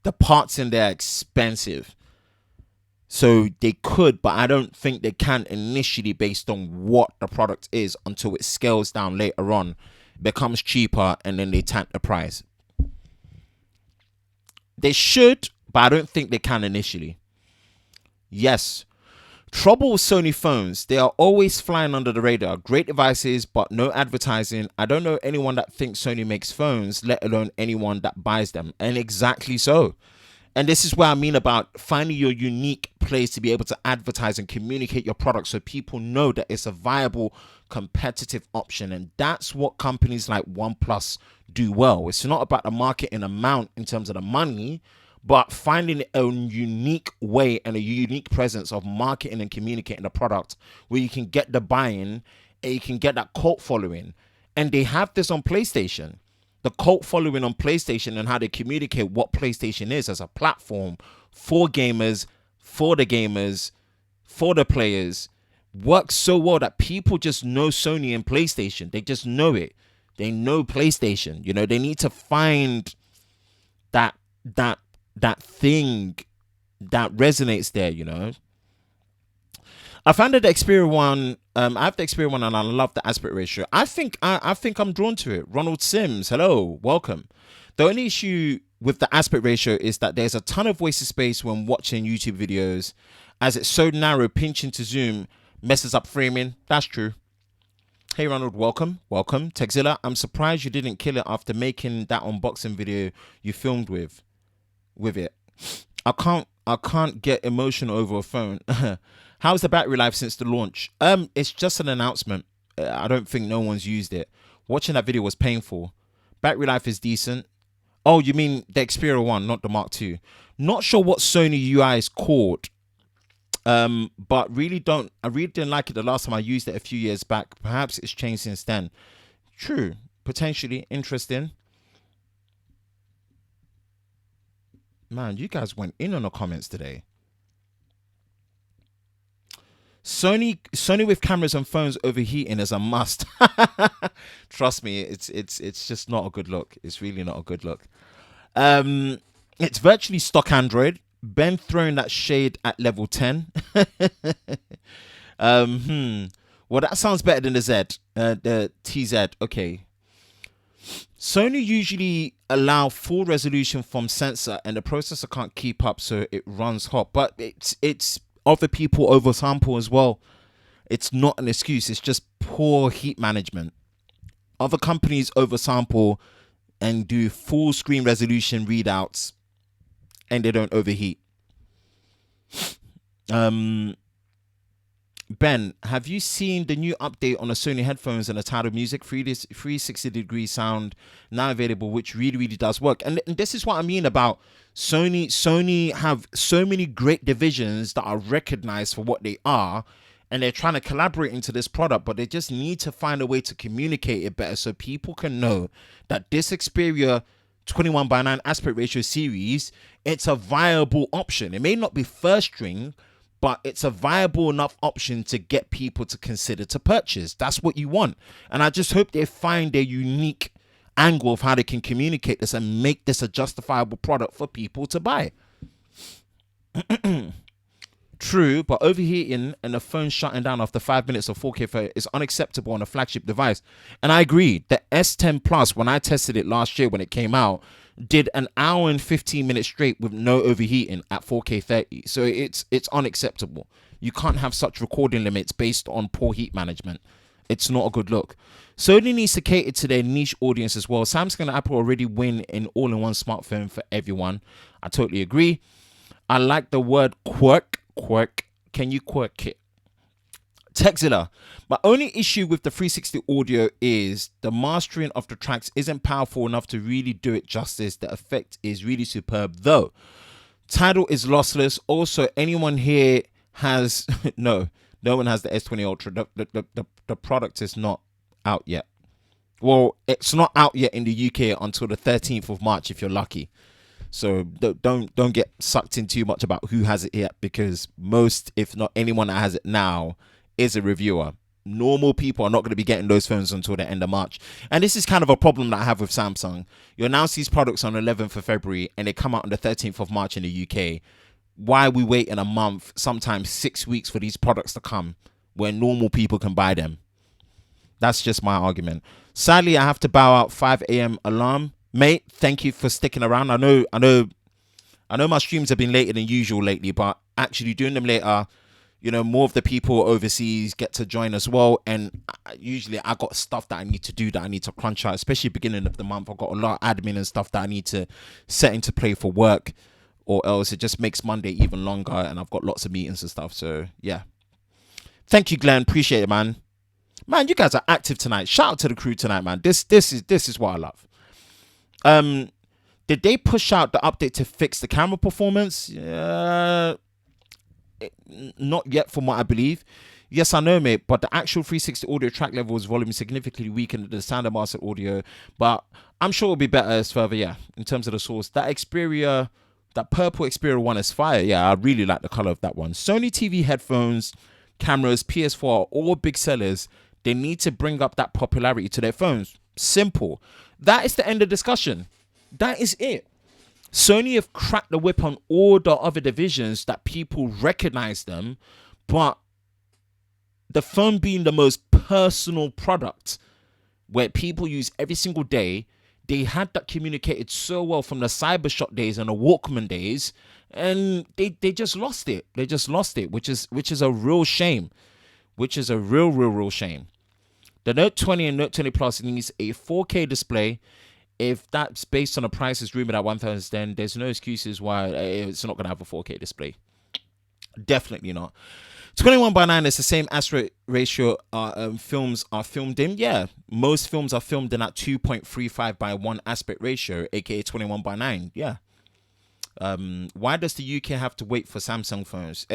The parts in there are expensive. So they could, but I don't think they can initially based on what the product is until it scales down later on, becomes cheaper, and then they tank the price. They should, but I don't think they can initially. Yes. Trouble with Sony phones. They are always flying under the radar. Great devices, but no advertising. I don't know anyone that thinks Sony makes phones, let alone anyone that buys them. And exactly so. And this is what I mean about finding your unique place to be able to advertise and communicate your product so people know that it's a viable competitive option. And that's what companies like OnePlus do well. It's not about the marketing amount in terms of the money, but finding a unique way and a unique presence of marketing and communicating the product where you can get the buy-in and you can get that cult following. And they have this on PlayStation. The cult following on PlayStation and how they communicate what PlayStation is as a platform for gamers, for the gamers, for the players, works so well that people just know Sony and PlayStation. They just know it. They know PlayStation. You know, they need to find that thing that resonates there, you know. I found that the Xperia One, I have the Xperia One and I love the aspect ratio. I think I'm drawn to it. Ronald Sims, hello, welcome. The only issue with the aspect ratio is that there's a ton of wasted space when watching YouTube videos, as it's so narrow, pinching to zoom messes up framing. That's true. Hey Ronald, welcome. Texzilla, I'm surprised you didn't kill it after making that unboxing video you filmed with it. I can't get emotional over a phone. How's the battery life since the launch? It's just an announcement. I don't think no one's used it. Watching that video was painful. Battery life is decent. Oh, you mean the Xperia One, not the Mark II. Not sure what Sony UI is called. But I really didn't like it the last time I used it a few years back. Perhaps it's changed since then. True. Potentially interesting. Man, you guys went in on the comments today. Sony with cameras and phones overheating is a must. Trust me, it's just not a good look. It's really not a good look. It's virtually stock Android. Ben throwing that shade at level 10. Well, that sounds better than the TZ. Okay. Sony usually allow full resolution from sensor and the processor can't keep up, so it runs hot. But it's other people oversample as well. It's not an excuse. It's just poor heat management. Other companies oversample and do full screen resolution readouts and they don't overheat. Ben, have you seen the new update on the Sony headphones and the Tidal Music 360-degree sound now available, which really does work? And this is what I mean about Sony. Sony have so many great divisions that are recognized for what they are, and they're trying to collaborate into this product, but they just need to find a way to communicate it better so people can know that this Xperia 21:9 aspect ratio series, it's a viable option. It may not be first string, but it's a viable enough option to get people to consider to purchase. That's what you want. And I just hope they find their unique angle of how they can communicate this and make this a justifiable product for people to buy. True, but overheating and the phone shutting down after 5 minutes of 4K photo is unacceptable on a flagship device. And I agree. The S10 Plus, when I tested it last year when it came out, did an hour and 15 minutes straight with no overheating at 4K 30. So it's unacceptable. You can't have such recording limits based on poor heat management. It's not a good look. Sony needs to cater to their niche audience as well. Samsung and Apple already win in all-in-one smartphone for everyone. I totally agree. I like the word quirk. Can you quirk it? Texzilla. My only issue with the 360 audio is the mastering of the tracks isn't powerful enough to really do it justice. The effect is really superb though. Tidal is lossless. Also, anyone here has no one has the S20 Ultra. The product is not out yet. Well, it's not out yet in the UK until the 13th of March if you're lucky. So don't get sucked in too much about who has it yet, because most, if not anyone that has it now, is a reviewer. Normal people are not going to be getting those phones until the end of March. And this is kind of a problem that I have with Samsung. You announce these products on 11th of February and they come out on the 13th of March in the UK. Why are we waiting a month, sometimes 6 weeks for these products to come when normal people can buy them? That's just my argument. Sadly, I have to bow out 5 a.m. alarm. Mate, thank you for sticking around. I know my streams have been later than usual lately, but actually doing them later, you know, more of the people overseas get to join as well. And usually I got stuff that I need to do, that I need to crunch out, especially beginning of the month. I've got a lot of admin and stuff that I need to set into play for work. or else it just makes Monday even longer, and I've got lots of meetings and stuff. So yeah, thank you, Glenn. Appreciate it, man. Man, you guys are active tonight. Shout out to the crew tonight, man. This is what I love. Did they push out the update to fix the camera performance? Not yet, from what I believe. Yes, I know, mate, but the actual 360 audio track level's volume is significantly weakened than the standard master audio, but I'm sure it'll be better as further, yeah, in terms of the source. That Xperia, that purple Xperia one is fire. Yeah, I really like the color of that one. Sony TV headphones, cameras, PS4 are all big sellers. They need to bring up that popularity to their phones. Simple. That is the end of discussion. That is it. Sony have cracked the whip on all the other divisions that people recognize them, but the phone being the most personal product where people use every single day, they had that communicated so well from the Cybershot days and the Walkman days, and they just lost it. They just lost it, which is a real shame. Which is a real shame. The Note 20 and Note 20 Plus needs a 4K display. If that's based on the prices rumored at 1,000, then there's no excuses why it's not going to have a 4K display. Definitely not. 21:9 is the same aspect ratio films are filmed in. Yeah, most films are filmed in at 2.35:1 aspect ratio, aka 21:9. Yeah. Why does the UK have to wait for Samsung phones?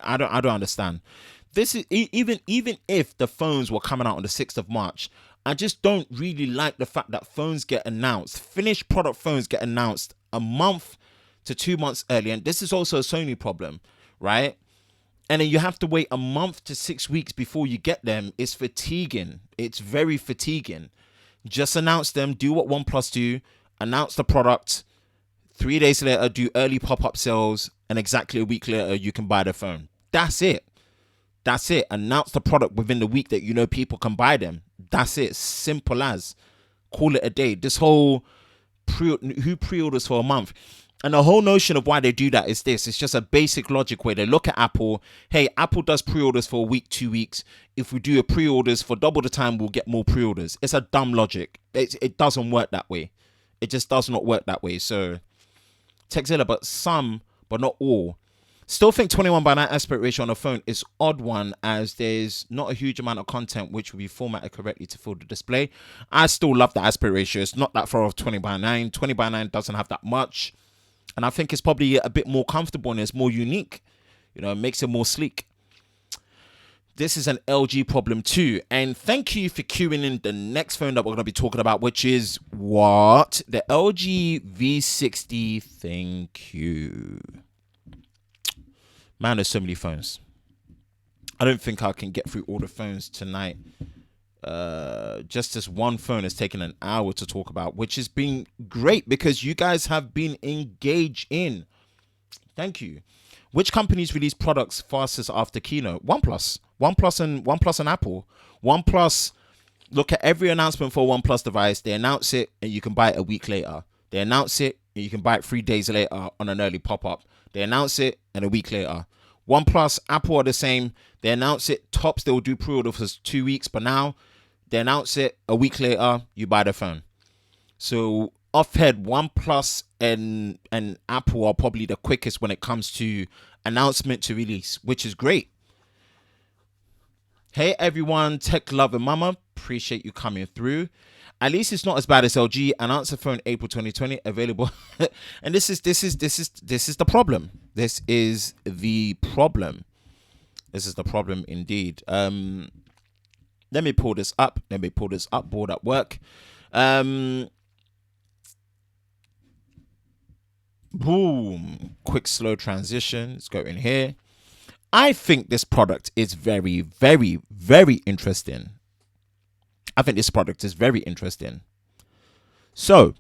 I don't understand. This is even if the phones were coming out on the 6th of March, I just don't really like the fact that phones get announced. Finished product phones get announced a month to 2 months early, and this is also a Sony problem, right? And then you have to wait a month to 6 weeks before you get them. It's fatiguing. It's very fatiguing. Just announce them. Do what OnePlus do. Announce the product. 3 days later, do early pop-up sales, and exactly a week later, you can buy the phone. That's it. That's it. Announce the product within the week that you know people can buy them. That's it. Simple as. Call it a day. This whole who pre-orders for a month. And the whole notion of why they do that is this. It's just a basic logic where they look at Apple. Hey, Apple does pre-orders for a week, 2 weeks. If we do a pre-orders for double the time, we'll get more pre-orders. It's a dumb logic. It doesn't work that way. It just does not work that way. So, Texilla, but not all. Still think 21:9 aspect ratio on a phone is odd one, as there's not a huge amount of content which will be formatted correctly to fill the display. I still love the aspect ratio. It's not that far off 20:9. 20:9 doesn't have that much. And I think it's probably a bit more comfortable and it's more unique. You know, it makes it more sleek. This is an LG problem too. And thank you for queuing in the next phone that we're going to be talking about, which is what? The LG V60. Thank you. Man, there's so many phones. I don't think I can get through all the phones tonight. Just this one phone has taken an hour to talk about, which has been great because you guys have been engaged in. Thank you. Which companies release products fastest after keynote? OnePlus and Apple. OnePlus, look at every announcement for a OnePlus device. They announce it and you can buy it a week later. They announce it and you can buy it 3 days later on an early pop-up. They announce it and a week later. OnePlus, Apple are the same. They announce it. Tops, they will do pre-order for 2 weeks. But now, they announce it. A week later, you buy the phone. So, off-head, OnePlus and Apple are probably the quickest when it comes to announcement to release, which is great. Hey, everyone. Tech Lover Mama. Appreciate you coming through. At least it's not as bad as LG. An answer phone April 2020 available. And this is the problem. This is the problem. This is the problem indeed. Let me pull this up. Board at work. Boom. Quick slow transition. Let's go in here. I think this product is very, very, very interesting. I think this product is very interesting. So,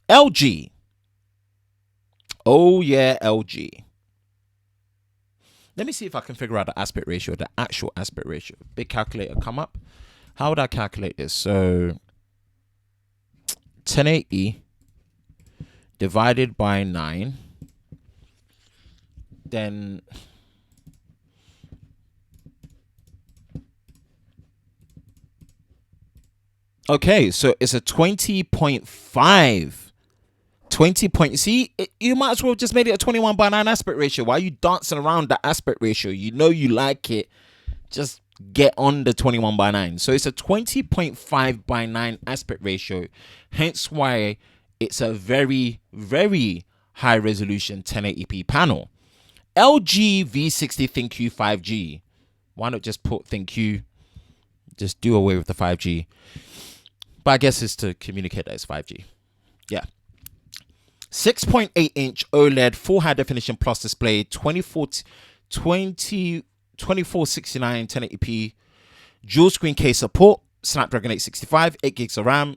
LG. Oh, yeah, LG. Let me see if I can figure out the aspect ratio, the actual aspect ratio. Big calculator come up. How would I calculate this? So, 1080 divided by 9. Then... Okay, so it's a 20.5 20 point. See, you might as well just made it a 21:9 aspect ratio. Why are you dancing around that aspect ratio? You know you like it. Just get on the 21:9. So it's a 20.5:9 aspect ratio. Hence why it's a very, very high resolution 1080p panel. LG V60 ThinQ 5G. Why not just put ThinQ? Just do away with the 5G. But I guess it's to communicate that it's 5G. Yeah. 6.8 inch OLED full high definition plus display, 2469 1080p, dual screen case support, Snapdragon 865, 8 gigs of RAM.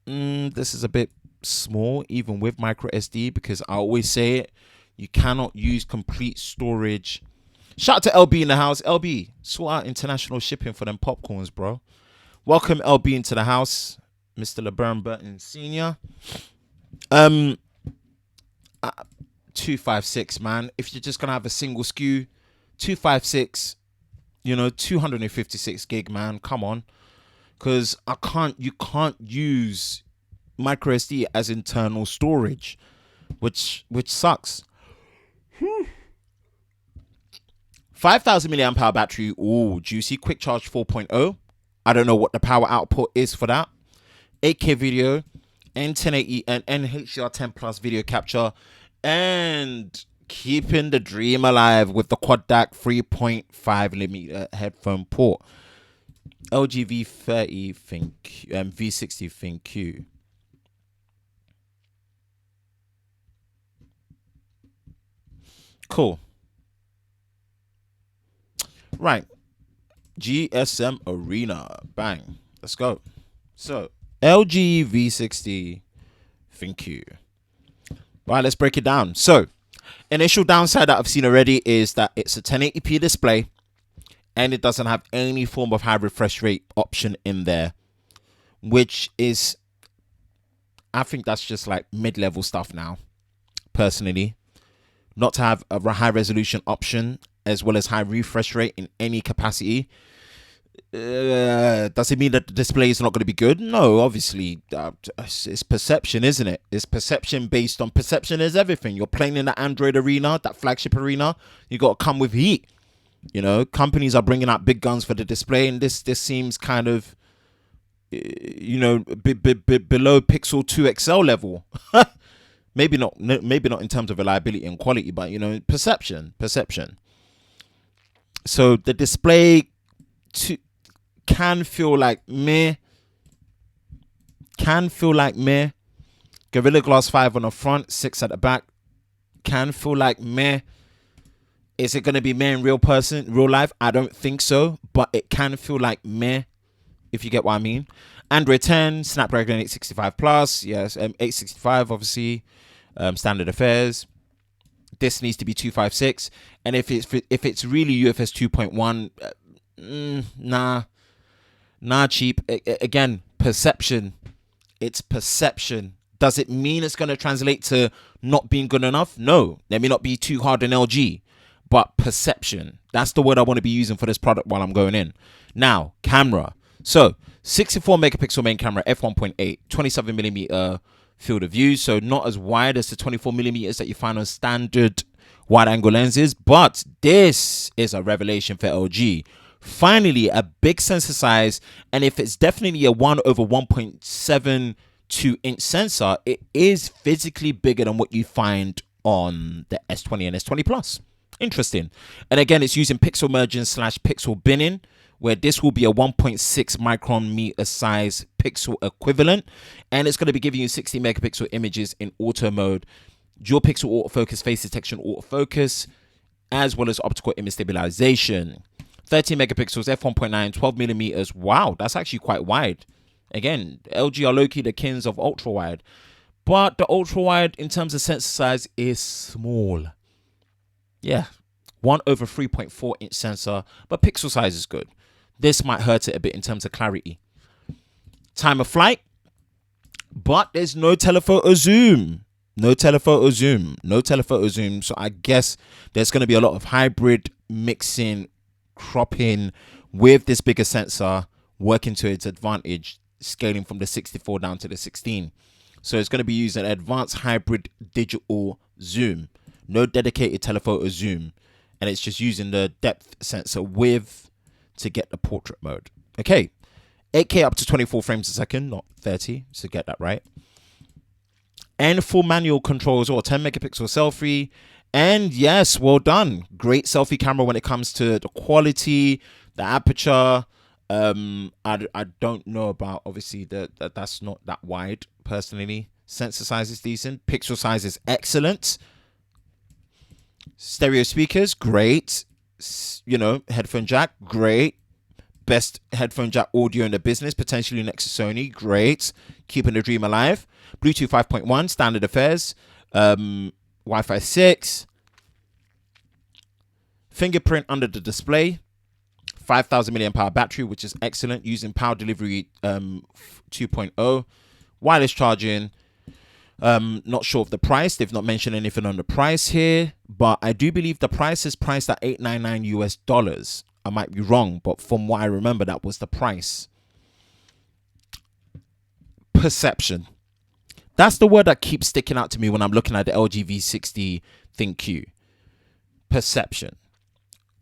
This is a bit small even with micro SD, because I always say it, you cannot use complete storage. Shout out to LB in the house. LB, sort out international shipping for them popcorns, bro. Welcome LB into the house, Mr. LeBron Burton Sr. 256, man. If you're just gonna have a single SKU, 256, 256 gig, man. Come on, because you can't use micro SD as internal storage, which sucks. 5,000 milliamp hour battery. Ooh, juicy. Quick charge 4.0. I don't know what the power output is for that. 8K video, N1080 and HDR10 plus video capture, and keeping the dream alive with the quad DAC 3.5mm headphone port. LG V30 V60 ThinQ. Cool. Right. GSM Arena. Bang. Let's go. So, LG V60 ThinQ. Right, let's break it down. So, initial downside that I've seen already is that it's a 1080p display and it doesn't have any form of high refresh rate option in there, which is, I think that's just like mid-level stuff now, personally. Not to have a high resolution option as well as high refresh rate in any capacity. Does it mean that the display is not going to be good? No, obviously. It's perception, isn't it? It's perception based on perception is everything. You're playing in the Android arena, that flagship arena. You got to come with heat. Companies are bringing out big guns for the display, and this seems kind of, below Pixel 2 XL level. Maybe not in terms of reliability and quality, but perception. So the display can feel like meh. Gorilla Glass 5 on the front, 6 at the back. Can feel like meh. Is it going to be meh in real life? I don't think so, but it can feel like meh, if you get what I mean. Android 10, Snapdragon 865 plus, yes, 865 obviously, standard affairs. This needs to be 256, and if it's really UFS 2.1, nah, cheap. Again, perception. It's perception. Does it mean it's going to translate to not being good enough? No, let me not be too hard on LG, but perception. That's the word I want to be using for this product while I'm going in. Now, camera. So 64 megapixel main camera, f1.8, 27mm field of view, so not as wide as the 24mm that you find on standard wide angle lenses, but this is a revelation for LG. Finally, a big sensor size, and if it's definitely a 1/1.72 inch sensor, it is physically bigger than what you find on the S20 and S20 Plus. Interesting. And again, it's using pixel merging / pixel binning, where this will be a 1.6 micron meter size pixel equivalent, and it's going to be giving you 60 megapixel images in auto mode, dual pixel autofocus, face detection autofocus, as well as optical image stabilization. 13 megapixels, f1.9, 12 millimeters. Wow, that's actually quite wide. Again, LG are low-key the kings of ultra wide, but the ultra wide in terms of sensor size is small. Yeah, 1/3.4 inch sensor, but pixel size is good. This might hurt it a bit in terms of clarity. Time of flight, but there's no telephoto zoom. No telephoto zoom. So I guess there's going to be a lot of hybrid mixing, cropping with this bigger sensor, working to its advantage, scaling from the 64 down to the 16. So it's going to be using advanced hybrid digital zoom, no dedicated telephoto zoom, and it's just using the depth sensor with to get the portrait mode. Okay, 8K up to 24 frames a second, not 30, so get that right. And full manual controls or 10 megapixel selfie. And yes, well done. Great selfie camera when it comes to the quality, the aperture. I don't know about, obviously, that's not that wide personally. Sensor size is decent. Pixel size is excellent. Stereo speakers, great. You know, headphone jack, great. Best headphone jack audio in the business, potentially next to Sony, great. Keeping the dream alive. Bluetooth 5.1, standard affairs. Wi-Fi 6. Fingerprint under the display. 5,000 milliamp hour battery, which is excellent, using power delivery 2.0. Wireless charging. Not sure of the price. They've not mentioned anything on the price here, but I do believe the price is priced at $899 US. I might be wrong, but from what I remember, that was the price. Perception. That's the word that keeps sticking out to me when I'm looking at the LG V60 ThinQ. Perception.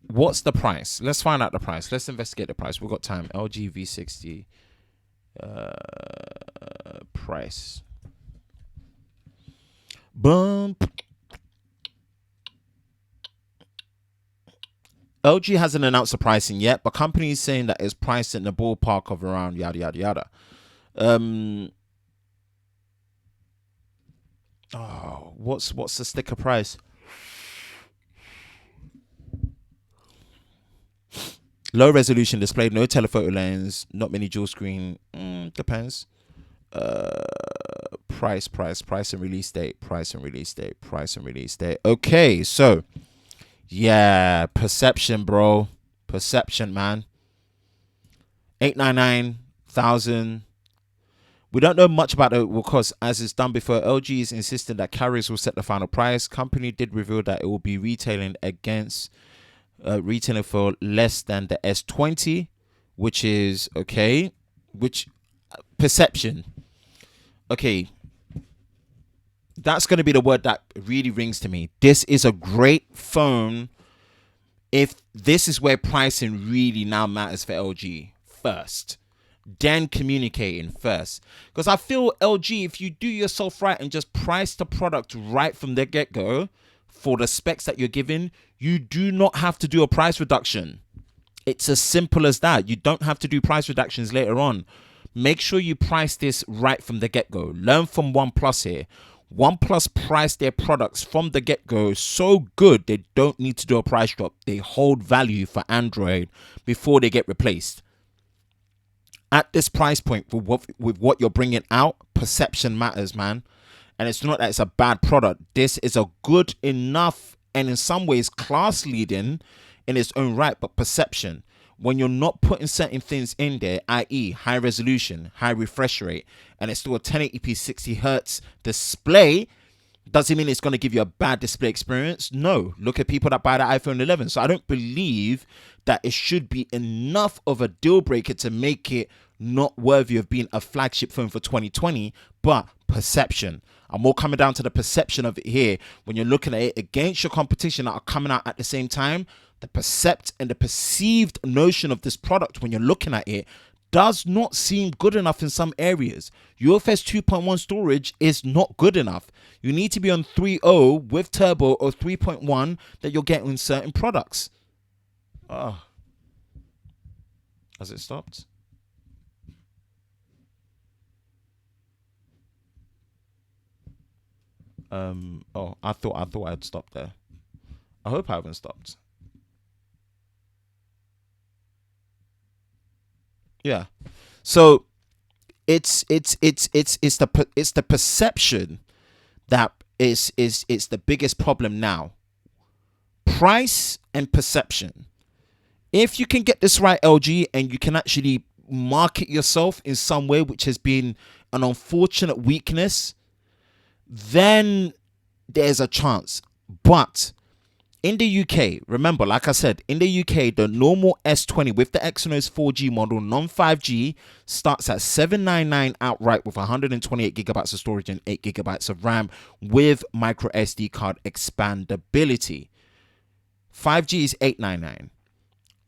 What's the price? Let's find out the price. Let's investigate the price. We've got time. LG V60 price. Bump. LG hasn't announced the pricing yet, but companies saying that it's priced in the ballpark of around yada yada yada. What's the sticker price? Low resolution display, no telephoto lens, not many dual screen. Depends. Price and release date. Okay, so yeah, perception, bro. Perception, man. 899,000. We don't know much about it because, as is done before, LG is insisting that carriers will set the final price. Company did reveal that it will be retailing for less than the S20, which is okay. Which perception? Okay, that's going to be the word that really rings to me. This is a great phone. If this is where pricing really now matters for LG first, then communicating first, because I feel LG, if you do yourself right and just price the product right from the get-go for the specs that you're given, you do not have to do a price reduction. It's as simple as that. You don't have to do price reductions later on. Make sure you price this right from the get-go. Learn from OnePlus here. OnePlus priced their products from the get-go so good they don't need to do a price drop. They hold value for Android before they get replaced. At this price point, with what you're bringing out, perception matters, man. And it's not that it's a bad product. This is a good enough and in some ways class leading in its own right, but perception. When you're not putting certain things in there, i.e. high resolution, high refresh rate, and it's still a 1080p 60 hertz display, does it mean it's going to give you a bad display experience? No. Look at people that buy the iPhone 11. So I don't believe that it should be enough of a deal breaker to make it not worthy of being a flagship phone for 2020, but perception. I'm more coming down to the perception of it here. When you're looking at it against your competition that are coming out at the same time, the percept and the perceived notion of this product when you're looking at it does not seem good enough in some areas. UFS 2.1 storage is not good enough. You need to be on 3.0 with turbo or 3.1 that you're getting in certain products. Has it stopped? I thought I'd stopped there. I hope I haven't stopped. Yeah. So it's the perception that is the biggest problem now. Price and perception. If you can get this right, LG, and you can actually market yourself in some way, which has been an unfortunate weakness, then there's a chance. But In the UK, remember, like I said, in the UK, the normal S20 with the Exynos 4G model, non-5G, starts at $799 outright with 128 gigabytes of storage and 8 gigabytes of RAM with micro SD card expandability. 5G is $899.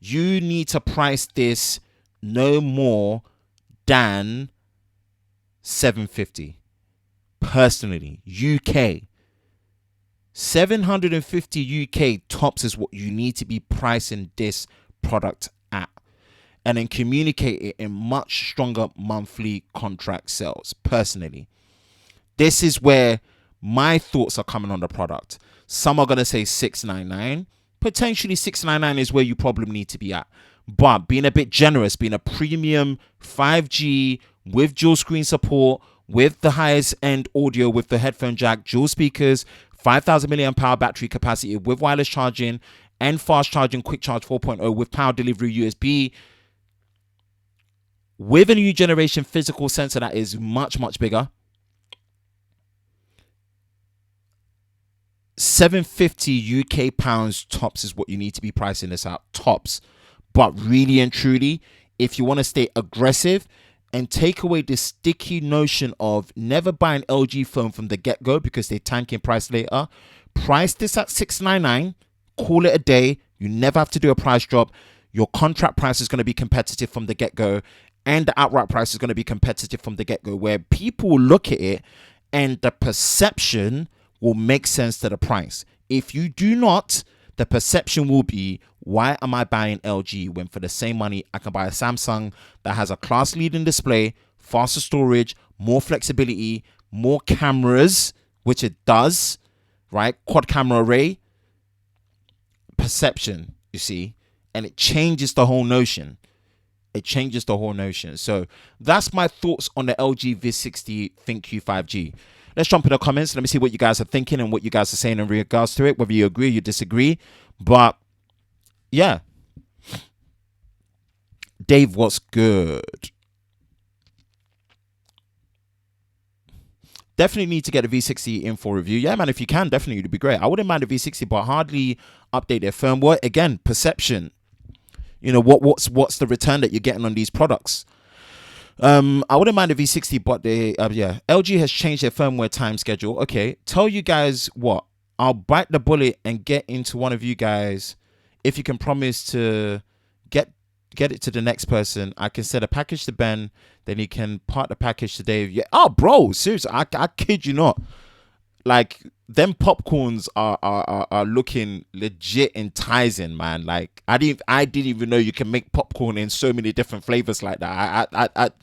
You need to price this no more than $750. Personally, UK. 750 UK tops is what you need to be pricing this product at, and then communicate it in much stronger monthly contract sales. Personally, this is where my thoughts are coming on the product. Some are going to say $699. Potentially $699 is where you probably need to be at, but being a bit generous, being a premium 5G with dual screen support, with the highest end audio, with the headphone jack, dual speakers, 5,000 milliamp hour battery capacity with wireless charging and fast charging, quick charge 4.0 with power delivery USB, with a new generation physical sensor that is much, much bigger. 750 UK pounds tops is what you need to be pricing this out, tops. But really and truly, if you want to stay aggressive and take away the sticky notion of never buy an LG phone from the get-go because they tank in price later, price this at $699, call it a day. You never have to do a price drop. Your contract price is going to be competitive from the get-go, and the outright price is going to be competitive from the get-go, where people will look at it and the perception will make sense to the price. If you do not, the perception will be, why am I buying LG when for the same money I can buy a Samsung that has a class leading display, faster storage, more flexibility, more cameras, which it does, right? Quad camera array. Perception, you see, and it changes the whole notion. It changes the whole notion. So that's my thoughts on the LG V60 ThinQ 5G. Let's jump in the comments. Let me see what you guys are thinking and what you guys are saying in regards to it, whether you agree or you disagree. But yeah, Dave, what's good? Definitely need to get the V60 in for review. Yeah, man, if you can, definitely, it'd be great. I wouldn't mind the V60, but hardly update their firmware. Again, perception. You know, what's the return that you're getting on these products? I wouldn't mind the V60, but they LG has changed their firmware time schedule. Okay, tell you guys what, I'll bite the bullet and get into one of you guys if you can promise to get it to the next person. I can send a package to Ben, then he can part the package to Dave. Yeah. Oh, bro, seriously, I kid you not. Like, them popcorns are looking legit enticing, man. Like, I didn't even know you can make popcorn in so many different flavors like that.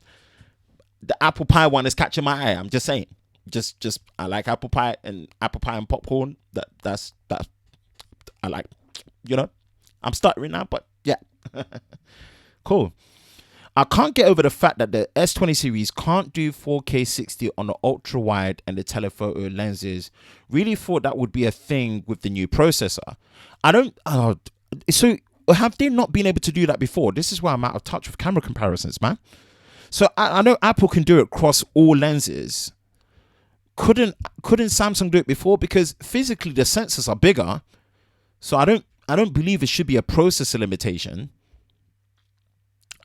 The apple pie one is catching my eye. I'm just saying. Just I like apple pie and popcorn. That's I like, you know. I'm stuttering now, but yeah. Cool. I can't get over the fact that the S20 series can't do 4K 60 on the ultra wide and the telephoto lenses. Really thought that would be a thing with the new processor. So have they not been able to do that before? This is why I'm out of touch with camera comparisons, man. So I know Apple can do it across all lenses. Couldn't Samsung do it before? Because physically the sensors are bigger. So I don't believe it should be a processor limitation.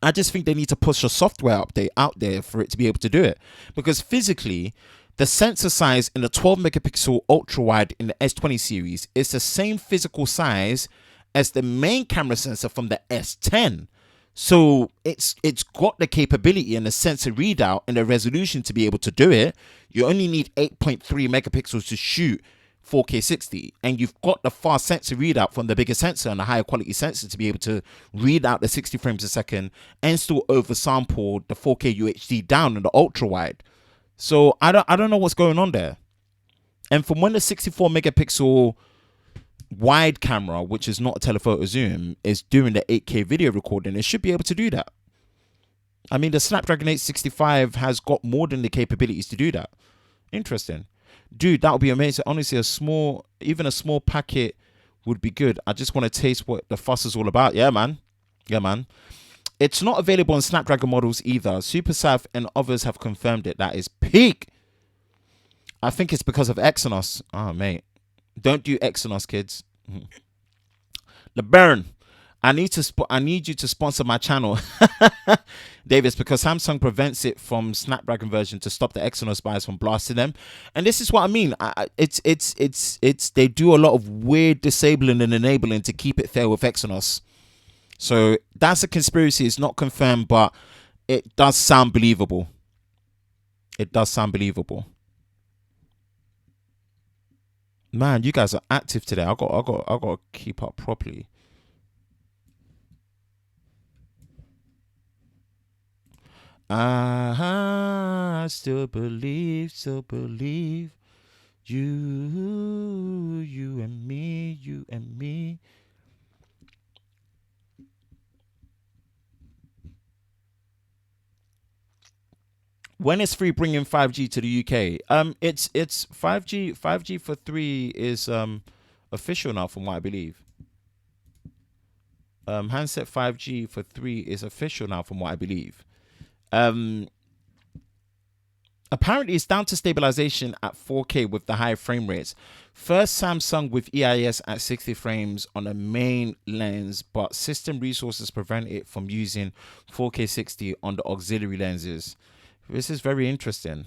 I just think they need to push a software update out there for it to be able to do it. Because physically, the sensor size in the 12 megapixel ultra wide in the S20 series is the same physical size as the main camera sensor from the S10. So it's got the capability and the sensor readout and the resolution to be able to do it. You only need 8.3 megapixels to shoot 4K 60, and you've got the fast sensor readout from the bigger sensor and the higher quality sensor to be able to read out the 60 frames a second and still oversample the 4K UHD down in the ultra wide. So I don't know what's going on there. And from when the 64 megapixel wide camera, which is not a telephoto zoom, is doing the 8K video recording, it should be able to do that. I mean, the Snapdragon 865 has got more than the capabilities to do that. Interesting. Dude, that would be amazing. Honestly, even a small packet would be good. I just want to taste what the fuss is all about. Yeah, man. Yeah, man. It's not available on Snapdragon models either. SuperSav and others have confirmed it. That is peak. I think it's because of Exynos. Oh, mate. Don't do Exynos, kids. LeBaron, I need you to sponsor my channel, Davis, because Samsung prevents it from Snapdragon version to stop the Exynos buyers from blasting them. And this is what I mean. It's they do a lot of weird disabling and enabling to keep it fair with Exynos. So that's a conspiracy. It's not confirmed, but it does sound believable. It does sound believable. Man, you guys are active today. I got to keep up properly. I still believe you and me. When is Free bringing 5G to the UK? It's 5G. 5G for 3 is official now, from what I believe. Handset 5G for 3 is official now, from what I believe. Apparently it's down to stabilization at 4K with the high frame rates. First Samsung with EIS at 60 frames on the main lens, but system resources prevent it from using 4K 60 on the auxiliary lenses. This is very interesting.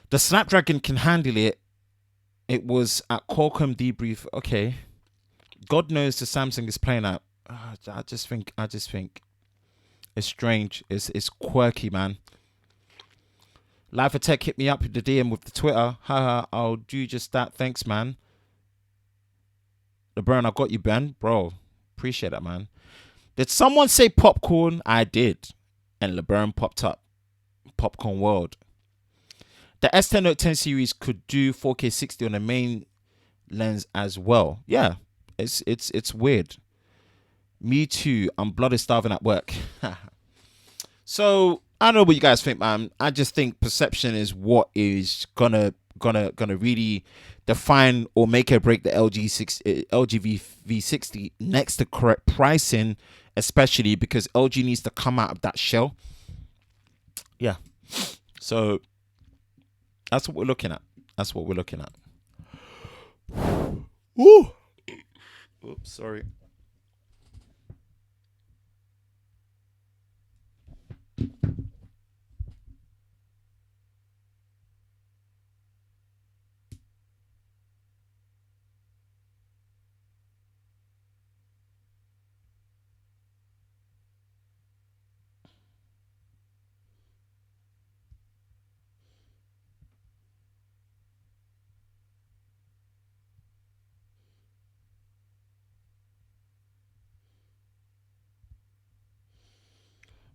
The Snapdragon can handle it. It was at Qualcomm debrief. Okay. God knows the Samsung is playing out. I just think it's strange. It's quirky, man. Live for Tech hit me up with the DM with the Twitter. Haha, I'll do just that. Thanks, man. LeBron, I got you, Ben. Bro, appreciate that, man. Did someone say popcorn? I did. And LeBron popped up. Popcorn World. The S10 Note 10 series could do 4K 60 on the main lens as well. Yeah, it's weird. Me too. I'm bloody starving at work. So I don't know what you guys think, man. I just think perception is what is gonna really define or make or break the LG V60 next to correct pricing, especially because LG needs to come out of that shell. Yeah. So that's what we're looking at. Ooh. Oops, sorry.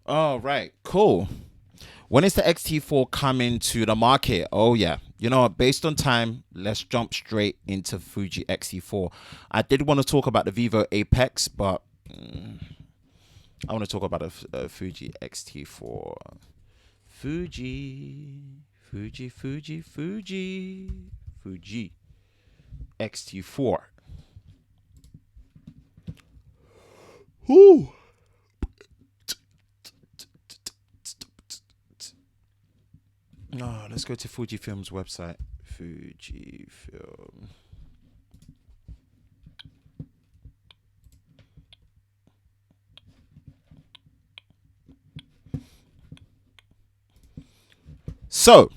All right, cool. When is the XT4 coming to the market? Oh, yeah. You know what? Based on time, let's jump straight into Fuji XT4. I did want to talk about the Vivo Apex, but I want to talk about the Fuji XT4. Fuji XT4. Whoo. Oh, let's go to Fujifilm's website. Fujifilm. So,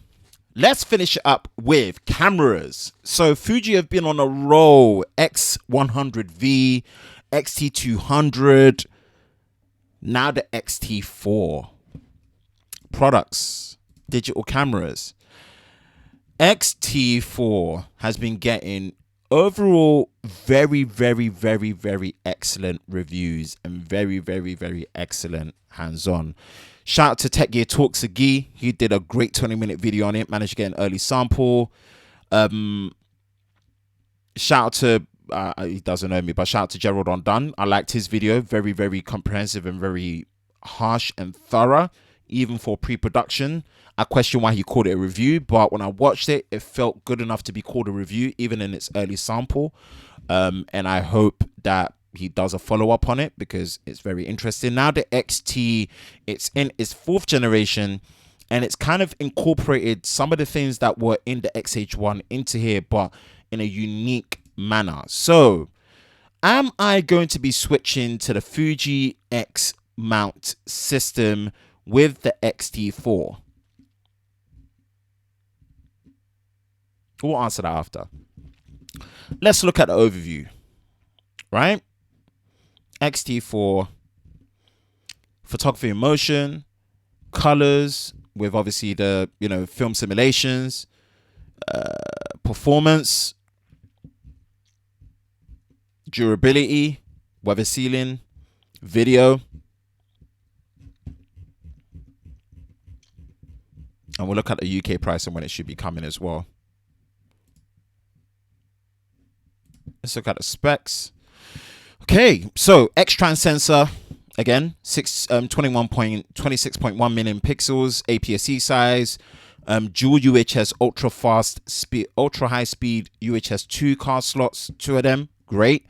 let's finish it up with cameras. So, Fuji have been on a roll. X100V, XT200, now the XT4. Products. Digital cameras. XT4 has been getting overall very excellent reviews and very excellent hands-on. Shout out to Tech Gear Talks Agi. He did a great 20-minute video on it, managed to get an early sample. Shout out to he doesn't know me, but shout out to Gerald Undone. I liked his video, very comprehensive and very harsh and thorough, even for pre-production. I question why he called it a review, but when I watched it, it felt good enough to be called a review, even in its early sample. And I hope that he does a follow-up on it because it's very interesting. Now the XT, it's in its 4th generation, and it's kind of incorporated some of the things that were in the XH1 into here, but in a unique manner. So Am I going to be switching to the Fuji X mount system with the X-T4? We'll answer that after. Let's look at the overview, right? X-T4, photography in motion, colors with obviously the, film simulations, performance, durability, weather sealing, video. And we'll look at the UK price and when it should be coming as well. Let's look at the specs. Okay, so X-Trans sensor, again, 26.1 million pixels, APS-C size, dual UHS ultra high speed UHS-II card slots, 2 of them, great.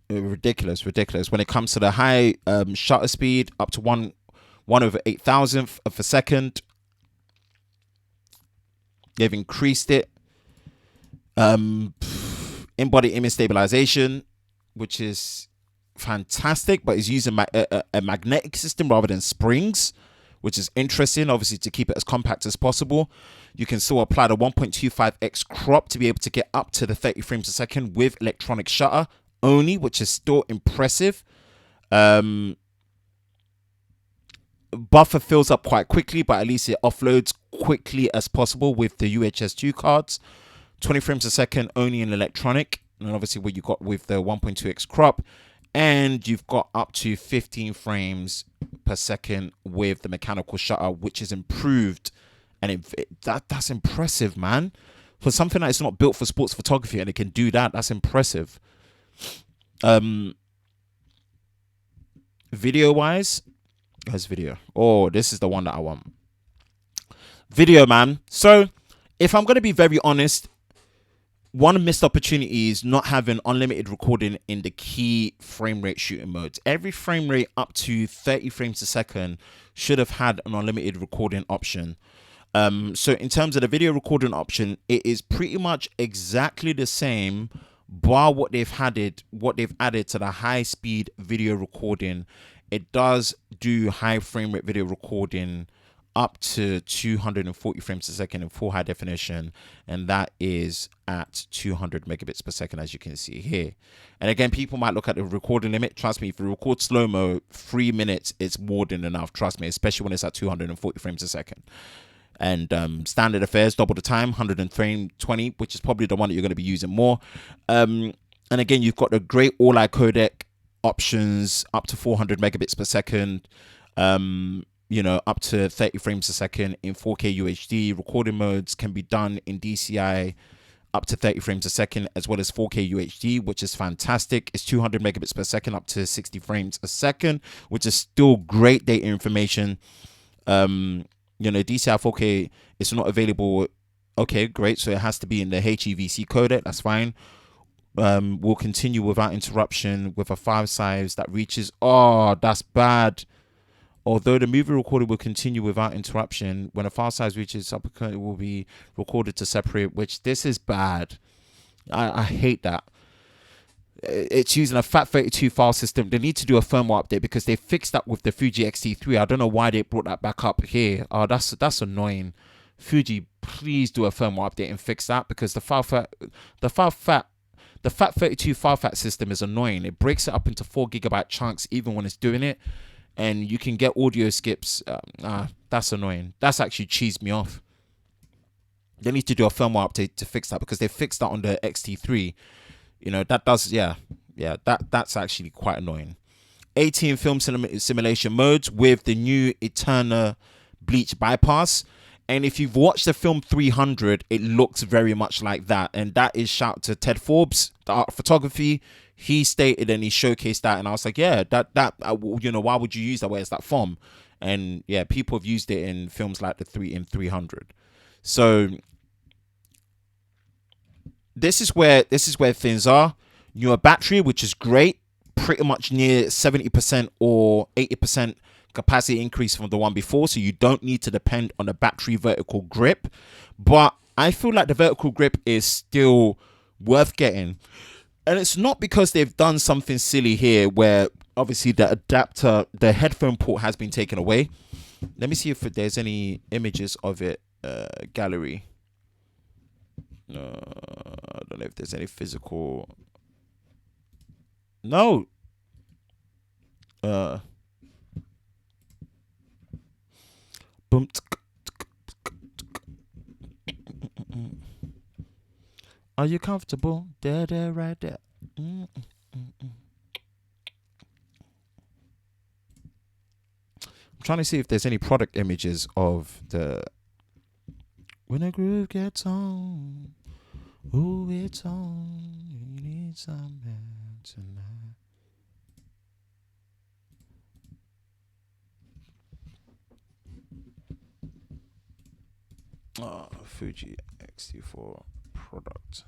Ridiculous. When it comes to the high shutter speed, up to 1/8,000th of a second. They've increased it. In-body image stabilization, which is fantastic, but is using a magnetic system rather than springs, which is interesting, obviously, to keep it as compact as possible. You can still apply the 1.25x crop to be able to get up to the 30 frames a second with electronic shutter only, which is still impressive. Buffer fills up quite quickly, but at least it offloads quickly as possible with the UHS-II cards. 20 frames a second only in electronic, and obviously what you got with the 1.2x crop, and you've got up to 15 frames per second with the mechanical shutter, which is improved, and that's impressive, man. For something that is not built for sports photography and it can do that, that's impressive. Video wise, where's video? Oh, this is the one that I want. Video, man. So if I'm going to be very honest, one missed opportunity is not having unlimited recording in the key frame rate shooting modes. Every frame rate up to 30 frames a second should have had an unlimited recording option. So in terms of the video recording option, it is pretty much exactly the same, bar what they've added to the high speed video recording. It does do high frame rate video recording up to 240 frames a second in full high definition, and that is at 200 megabits per second, as you can see here. And again, people might look at the recording limit. Trust me, if you record slow-mo, 3 minutes is more than enough. Trust me, especially when it's at 240 frames a second. And standard affairs, double the time, 120, which is probably the one that you're going to be using more. And again, you've got the great all-eye codec options up to 400 megabits per second. Up to 30 frames a second in 4K UHD. Recording modes can be done in DCI up to 30 frames a second, as well as 4K UHD, which is fantastic. It's 200 megabits per second up to 60 frames a second, which is still great data information. DCI 4K is not available. Okay, great. So it has to be in the HEVC codec. That's fine. We'll continue without interruption with a file size that reaches. Oh, that's bad. Although the movie recorder will continue without interruption, when a file size reaches up, it will be recorded to separate, which this is bad. I hate that. It's using a FAT32 file system. They need to do a firmware update because they fixed that with the Fuji X-T3. I don't know why they brought that back up here. Oh, that's annoying. Fuji, please do a firmware update and fix that, because the FAT32 file fat system is annoying. It breaks it up into 4 gigabyte chunks even when it's doing it. And you can get audio skips. That's annoying. That's actually cheesed me off. They need to do a firmware update to fix that, because they fixed that on the X-T3. That's actually quite annoying. 18 film simulation modes with the new Eterna bleach bypass. And if you've watched the film 300, it looks very much like that. And that is shout to Ted Forbes, the art of photography. He stated and he showcased that, and I was like, yeah, why would you use that? Where's that from? And yeah, people have used it in films like the 300. So this is where things are. Newer battery, which is great, pretty much near 70% or 80% capacity increase from the one before, so you don't need to depend on the battery vertical grip. But I feel like the vertical grip is still worth getting. And it's not because they've done something silly here where obviously the adapter, the headphone port has been taken away. Let me see if there's any images of it. Gallery. I don't know if there's any physical. No. Boom. Are you comfortable? There, right there. I'm trying to see if there's any product images of the. When a groove gets on, ooh, it's on. You need some man tonight. Oh, Fuji X-T4 product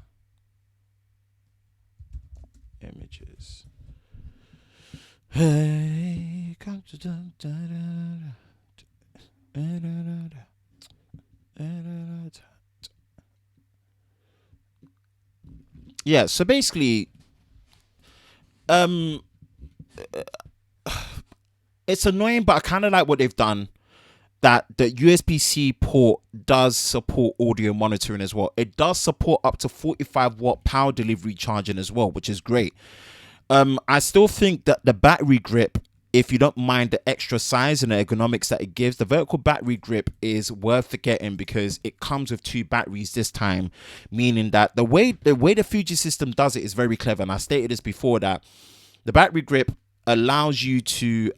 images. Hey, come to yeah, so basically it's annoying, but I kind of like what they've done, that the USB-C port does support audio monitoring as well. It does support up to 45 watt power delivery charging as well, which is great. I still think that the battery grip, if you don't mind the extra size and the ergonomics that it gives, the vertical battery grip is worth getting because it comes with 2 batteries this time, meaning that the way the Fuji system does it is very clever. And I stated this before, that the battery grip allows you to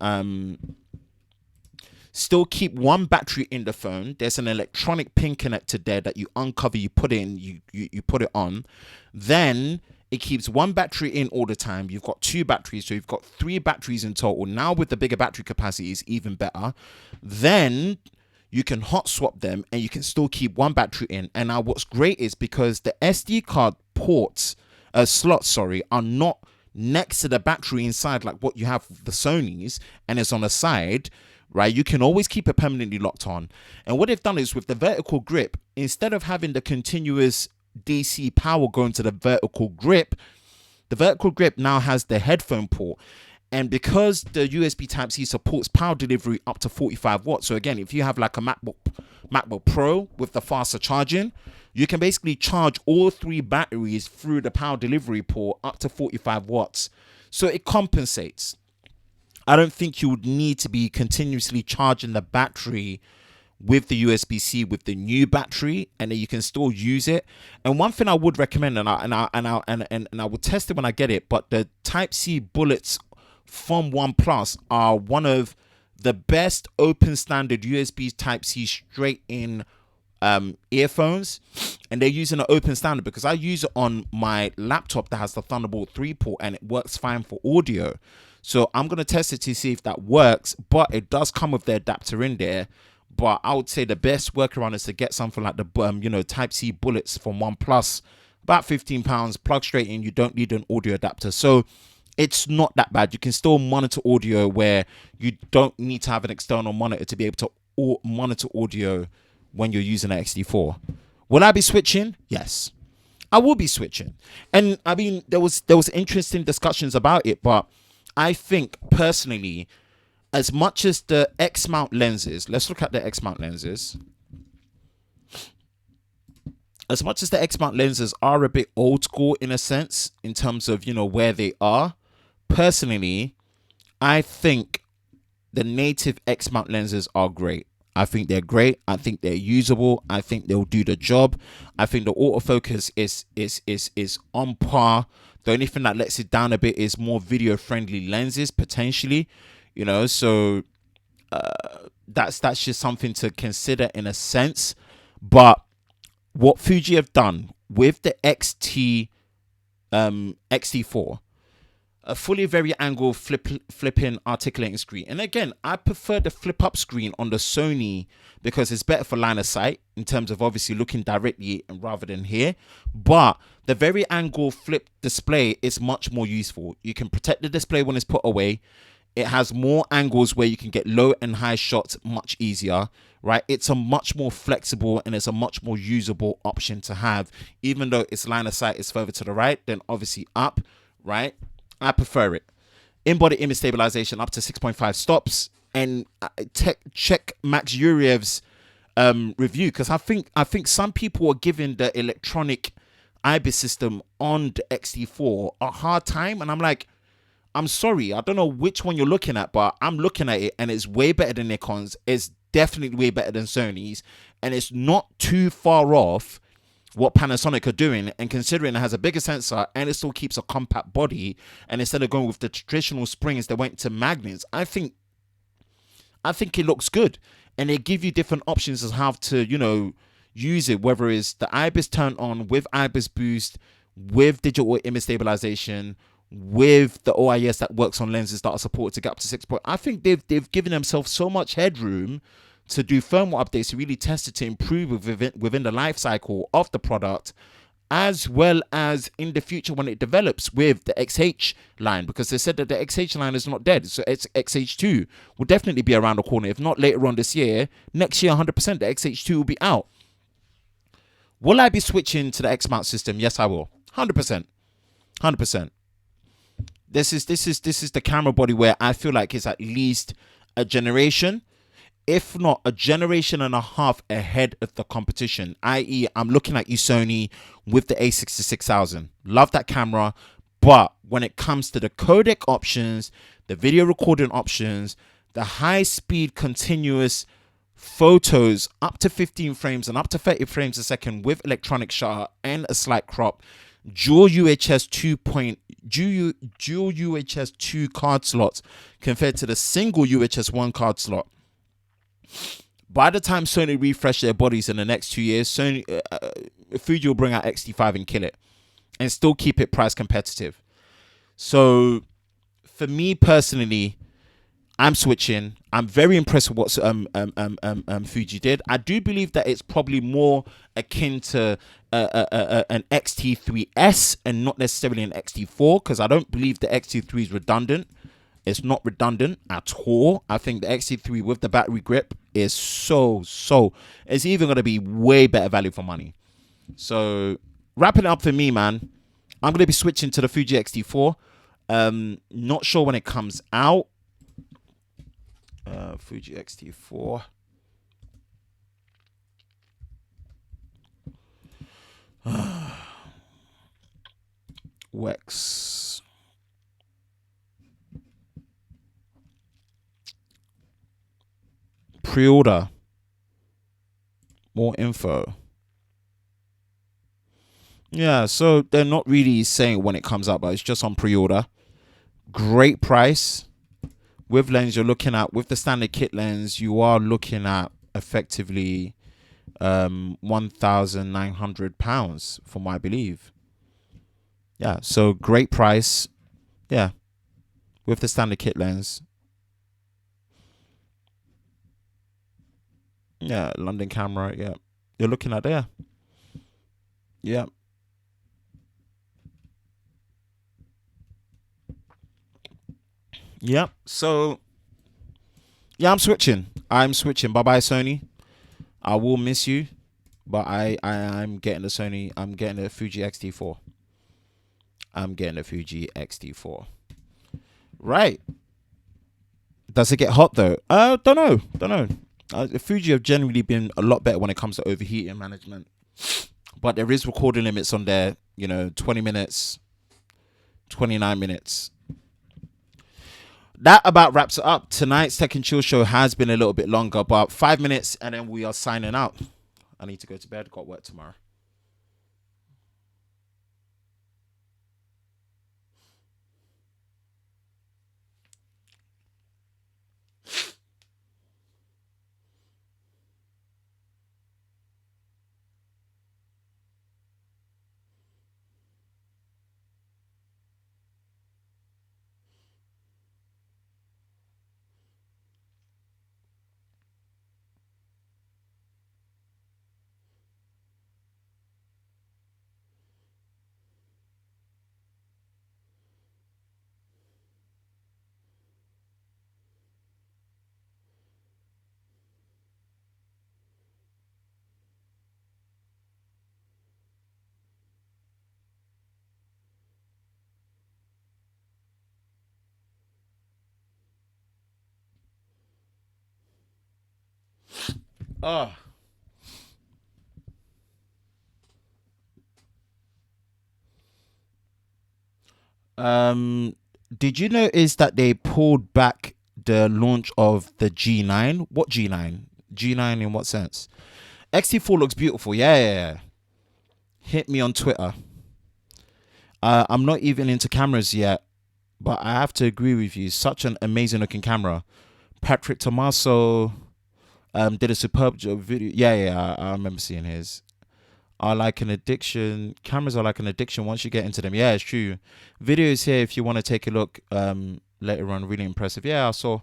still keep one battery in the phone. There's an electronic pin connector there that you uncover, you put it in, you put it on. Then it keeps one battery in all the time. You've got 2 batteries, so you've got 3 batteries in total. Now with the bigger battery capacity is even better. Then you can hot swap them and you can still keep one battery in. And now what's great is because the SD card slots are not next to the battery inside like what you have with the Sonys, and it's on the side, right? You can always keep it permanently locked on. And what they've done is with the vertical grip, instead of having the continuous DC power going to the vertical grip now has the headphone port. And because the USB Type-C supports power delivery up to 45 watts, so again, if you have like a MacBook Pro with the faster charging, you can basically charge all 3 batteries through the power delivery port up to 45 watts. So it compensates. I don't think you would need to be continuously charging the battery with the USB-C with the new battery, and then you can still use it. And one thing I would recommend, and I will test it when I get it, but the Type-C bullets from OnePlus are one of the best open standard USB Type-C straight in earphones, and they're using an open standard because I use it on my laptop that has the Thunderbolt 3 port and it works fine for audio. So I'm going to test it to see if that works, but it does come with the adapter in there. But I would say the best workaround is to get something like the Type-C bullets from OnePlus, about £15, plug straight in. You don't need an audio adapter, so it's not that bad. You can still monitor audio where you don't need to have an external monitor to be able to monitor audio when you're using an XT4. Will I be switching? Yes, I will be switching. And I mean, there was interesting discussions about it, but I think personally, as much as the X-mount lenses, let's look at the X-mount lenses. As much as the X-mount lenses are a bit old school in a sense, in terms of, where they are, personally, I think the native X-mount lenses are great. I think they're great. I think they're usable. I think they'll do the job. I think the autofocus is on par. The only thing that lets it down a bit is more video friendly lenses potentially. So that's just something to consider in a sense. But what Fuji have done with the XT4, a fully vari-angle flipping articulating screen. And again, I prefer the flip up screen on the Sony because it's better for line of sight in terms of obviously looking directly and rather than here. But the vari-angle flip display is much more useful. You can protect the display when it's put away. It has more angles where you can get low and high shots much easier, right? It's a much more flexible and it's a much more usable option to have, even though its line of sight is further to the right than obviously up, right? I prefer it. In-body image stabilization up to 6.5 stops, and check Max Yuriev's review, because I think some people are giving the electronic IBIS system on the XT4 a hard time, and I'm like, I'm sorry, I don't know which one you're looking at, but I'm looking at it and it's way better than Nikon's. It's definitely way better than Sony's, and it's not too far off what Panasonic are doing. And considering it has a bigger sensor and it still keeps a compact body, and instead of going with the traditional springs, they went to magnets. I think it looks good, and they give you different options as how to, you know, use it, whether it's the IBIS turn on with IBIS boost, with digital image stabilization, with the OIS that works on lenses that are supported to get up to 6 point. I think they've given themselves so much headroom to do firmware updates, to really test it, to improve within the life cycle of the product, as well as in the future when it develops with the XH line, because they said that the XH line is not dead. So it's XH-II will definitely be around the corner. If not later on this year, next year 100% the XH-II will be out. Will I be switching to the X mount system? Yes, I will. 100%. This is the camera body where I feel like it's at least a generation, if not a generation and a half ahead of the competition. I.e., I'm looking at you, Sony, with the a66,000. Love that camera, but when it comes to the codec options, the video recording options, the high-speed continuous photos up to 15 frames and up to 30 frames a second with electronic shutter and a slight crop, dual UHS-II card slots compared to the single UHS-I card slot. By the time Sony refresh their bodies in the next 2 years, Fuji will bring out X-T5 and kill it and still keep it price competitive. So for me personally, I'm switching. I'm very impressed with what Fuji did. I do believe that it's probably more akin to an X-T3S and not necessarily an X-T4, because I don't believe the X-T3 is redundant. It's not redundant at all. I think the X-T3 with the battery grip is so it's even going to be way better value for money. So wrapping it up for me, man, I'm going to be switching to the Fuji X-T4. Not sure when it comes out. Fuji X-T4. Wex. Pre-order. More info. Yeah, so they're not really saying when it comes out, but it's just on pre-order. Great price. With lens, you're looking at, with the standard kit lens, you are looking at effectively £1,900 from I believe. Yeah, so great price. Yeah, with the standard kit lens. Yeah, London camera. Yeah, you're looking at there. Yeah. Yeah, so yeah, I'm switching. Bye bye, Sony. I will miss you, but I'm getting the Sony. I'm getting the Fuji X-T4. Right. Does it get hot though? Don't know. Fuji have generally been a lot better when it comes to overheating management, but there is recording limits on there. 20 minutes, 29 minutes. That about wraps it up. Tonight's Tech and Chill show has been a little bit longer, about 5 minutes, and then we are signing out. I need to go to bed. Got work tomorrow. Oh. Did you notice that they pulled back the launch of the G9? What G9? G9 in what sense? XT4 looks beautiful. Yeah. Hit me on Twitter. I'm not even into cameras yet, but I have to agree with you. Such an amazing looking camera. Patrick Tomaso did a superb job video. Yeah, I remember seeing his. Are like an addiction. Cameras are like an addiction once you get into them. Yeah, it's true. Videos here if you want to take a look later on. Really impressive. Yeah, I saw.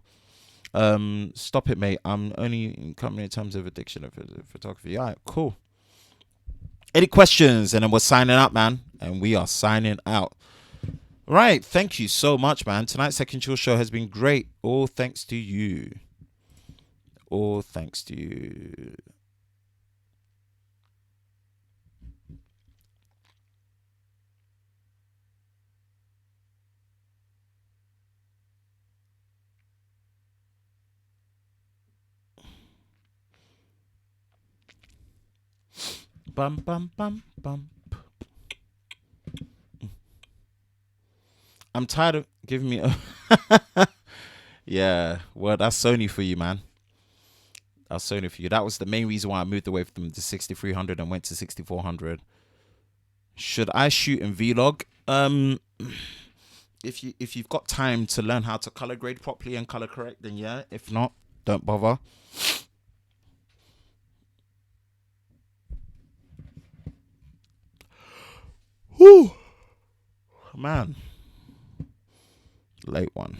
Stop it, mate. I'm only coming in terms of addiction of photography. All right, cool. Any questions? And then we're signing out, man. And we are signing out. Right. Thank you so much, man. Tonight's Second Chill show has been great. All thanks to you. All thanks to you. Bum, bum, bum, bum. I'm tired of giving me a... Yeah, well, that's Sony for you, man. That's Sony for you. That was the main reason why I moved away from the 6300 and went to 6400. Should I shoot in vlog? If you've got time to learn how to color grade properly and color correct, then yeah. If not, don't bother. Whew. Man. Late one.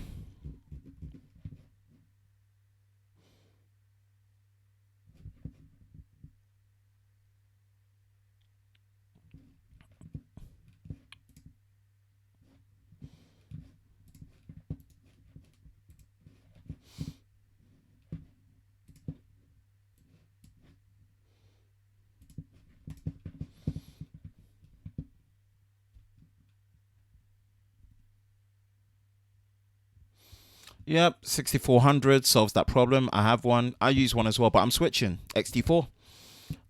Yep, 6400 solves that problem. I have one. I use one as well, but I'm switching. XT4.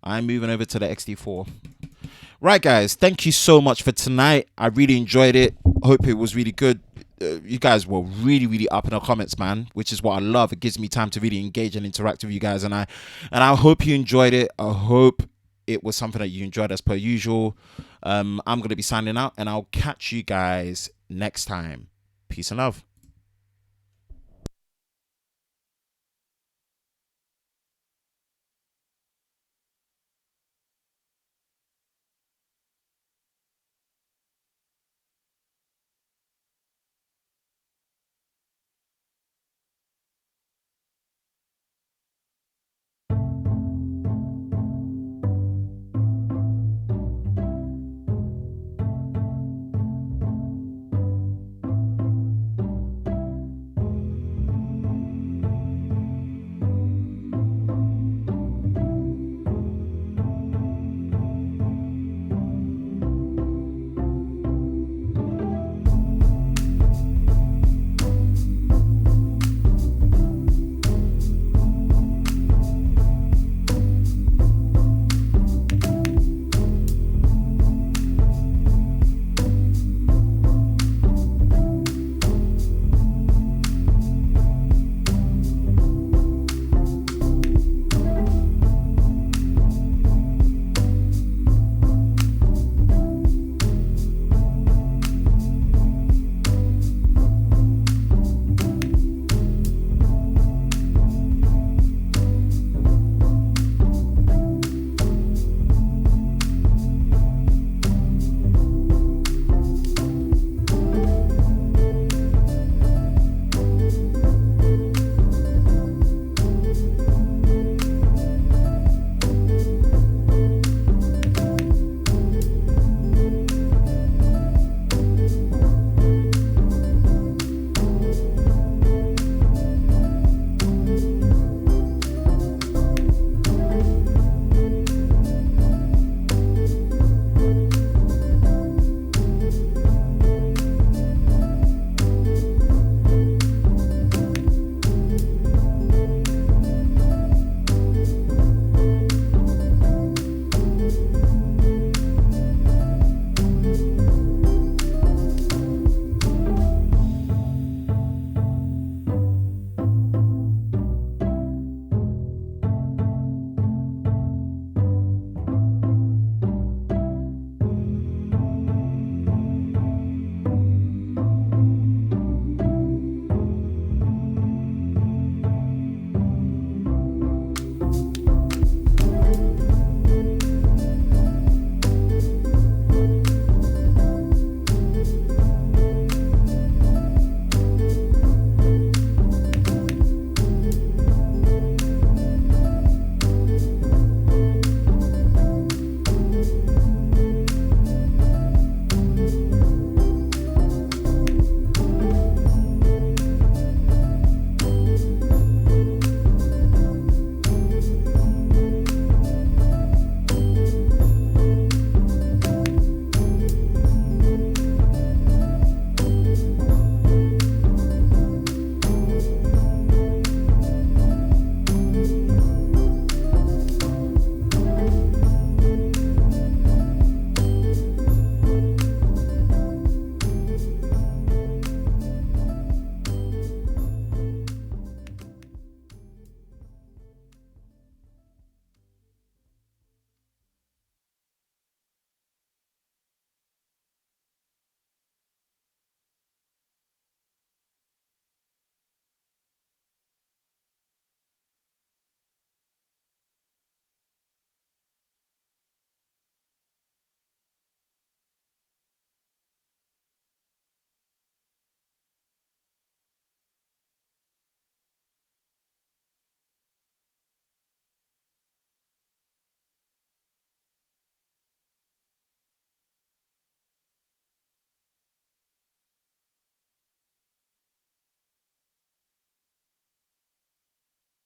I'm moving over to the XT4. Right, guys. Thank you so much for tonight. I really enjoyed it. Hope it was really good. You guys were really, really up in the comments, man, which is what I love. It gives me time to really engage and interact with you guys, and I hope you enjoyed it. I hope it was something that you enjoyed as per usual. I'm going to be signing out, and I'll catch you guys next time. Peace and love.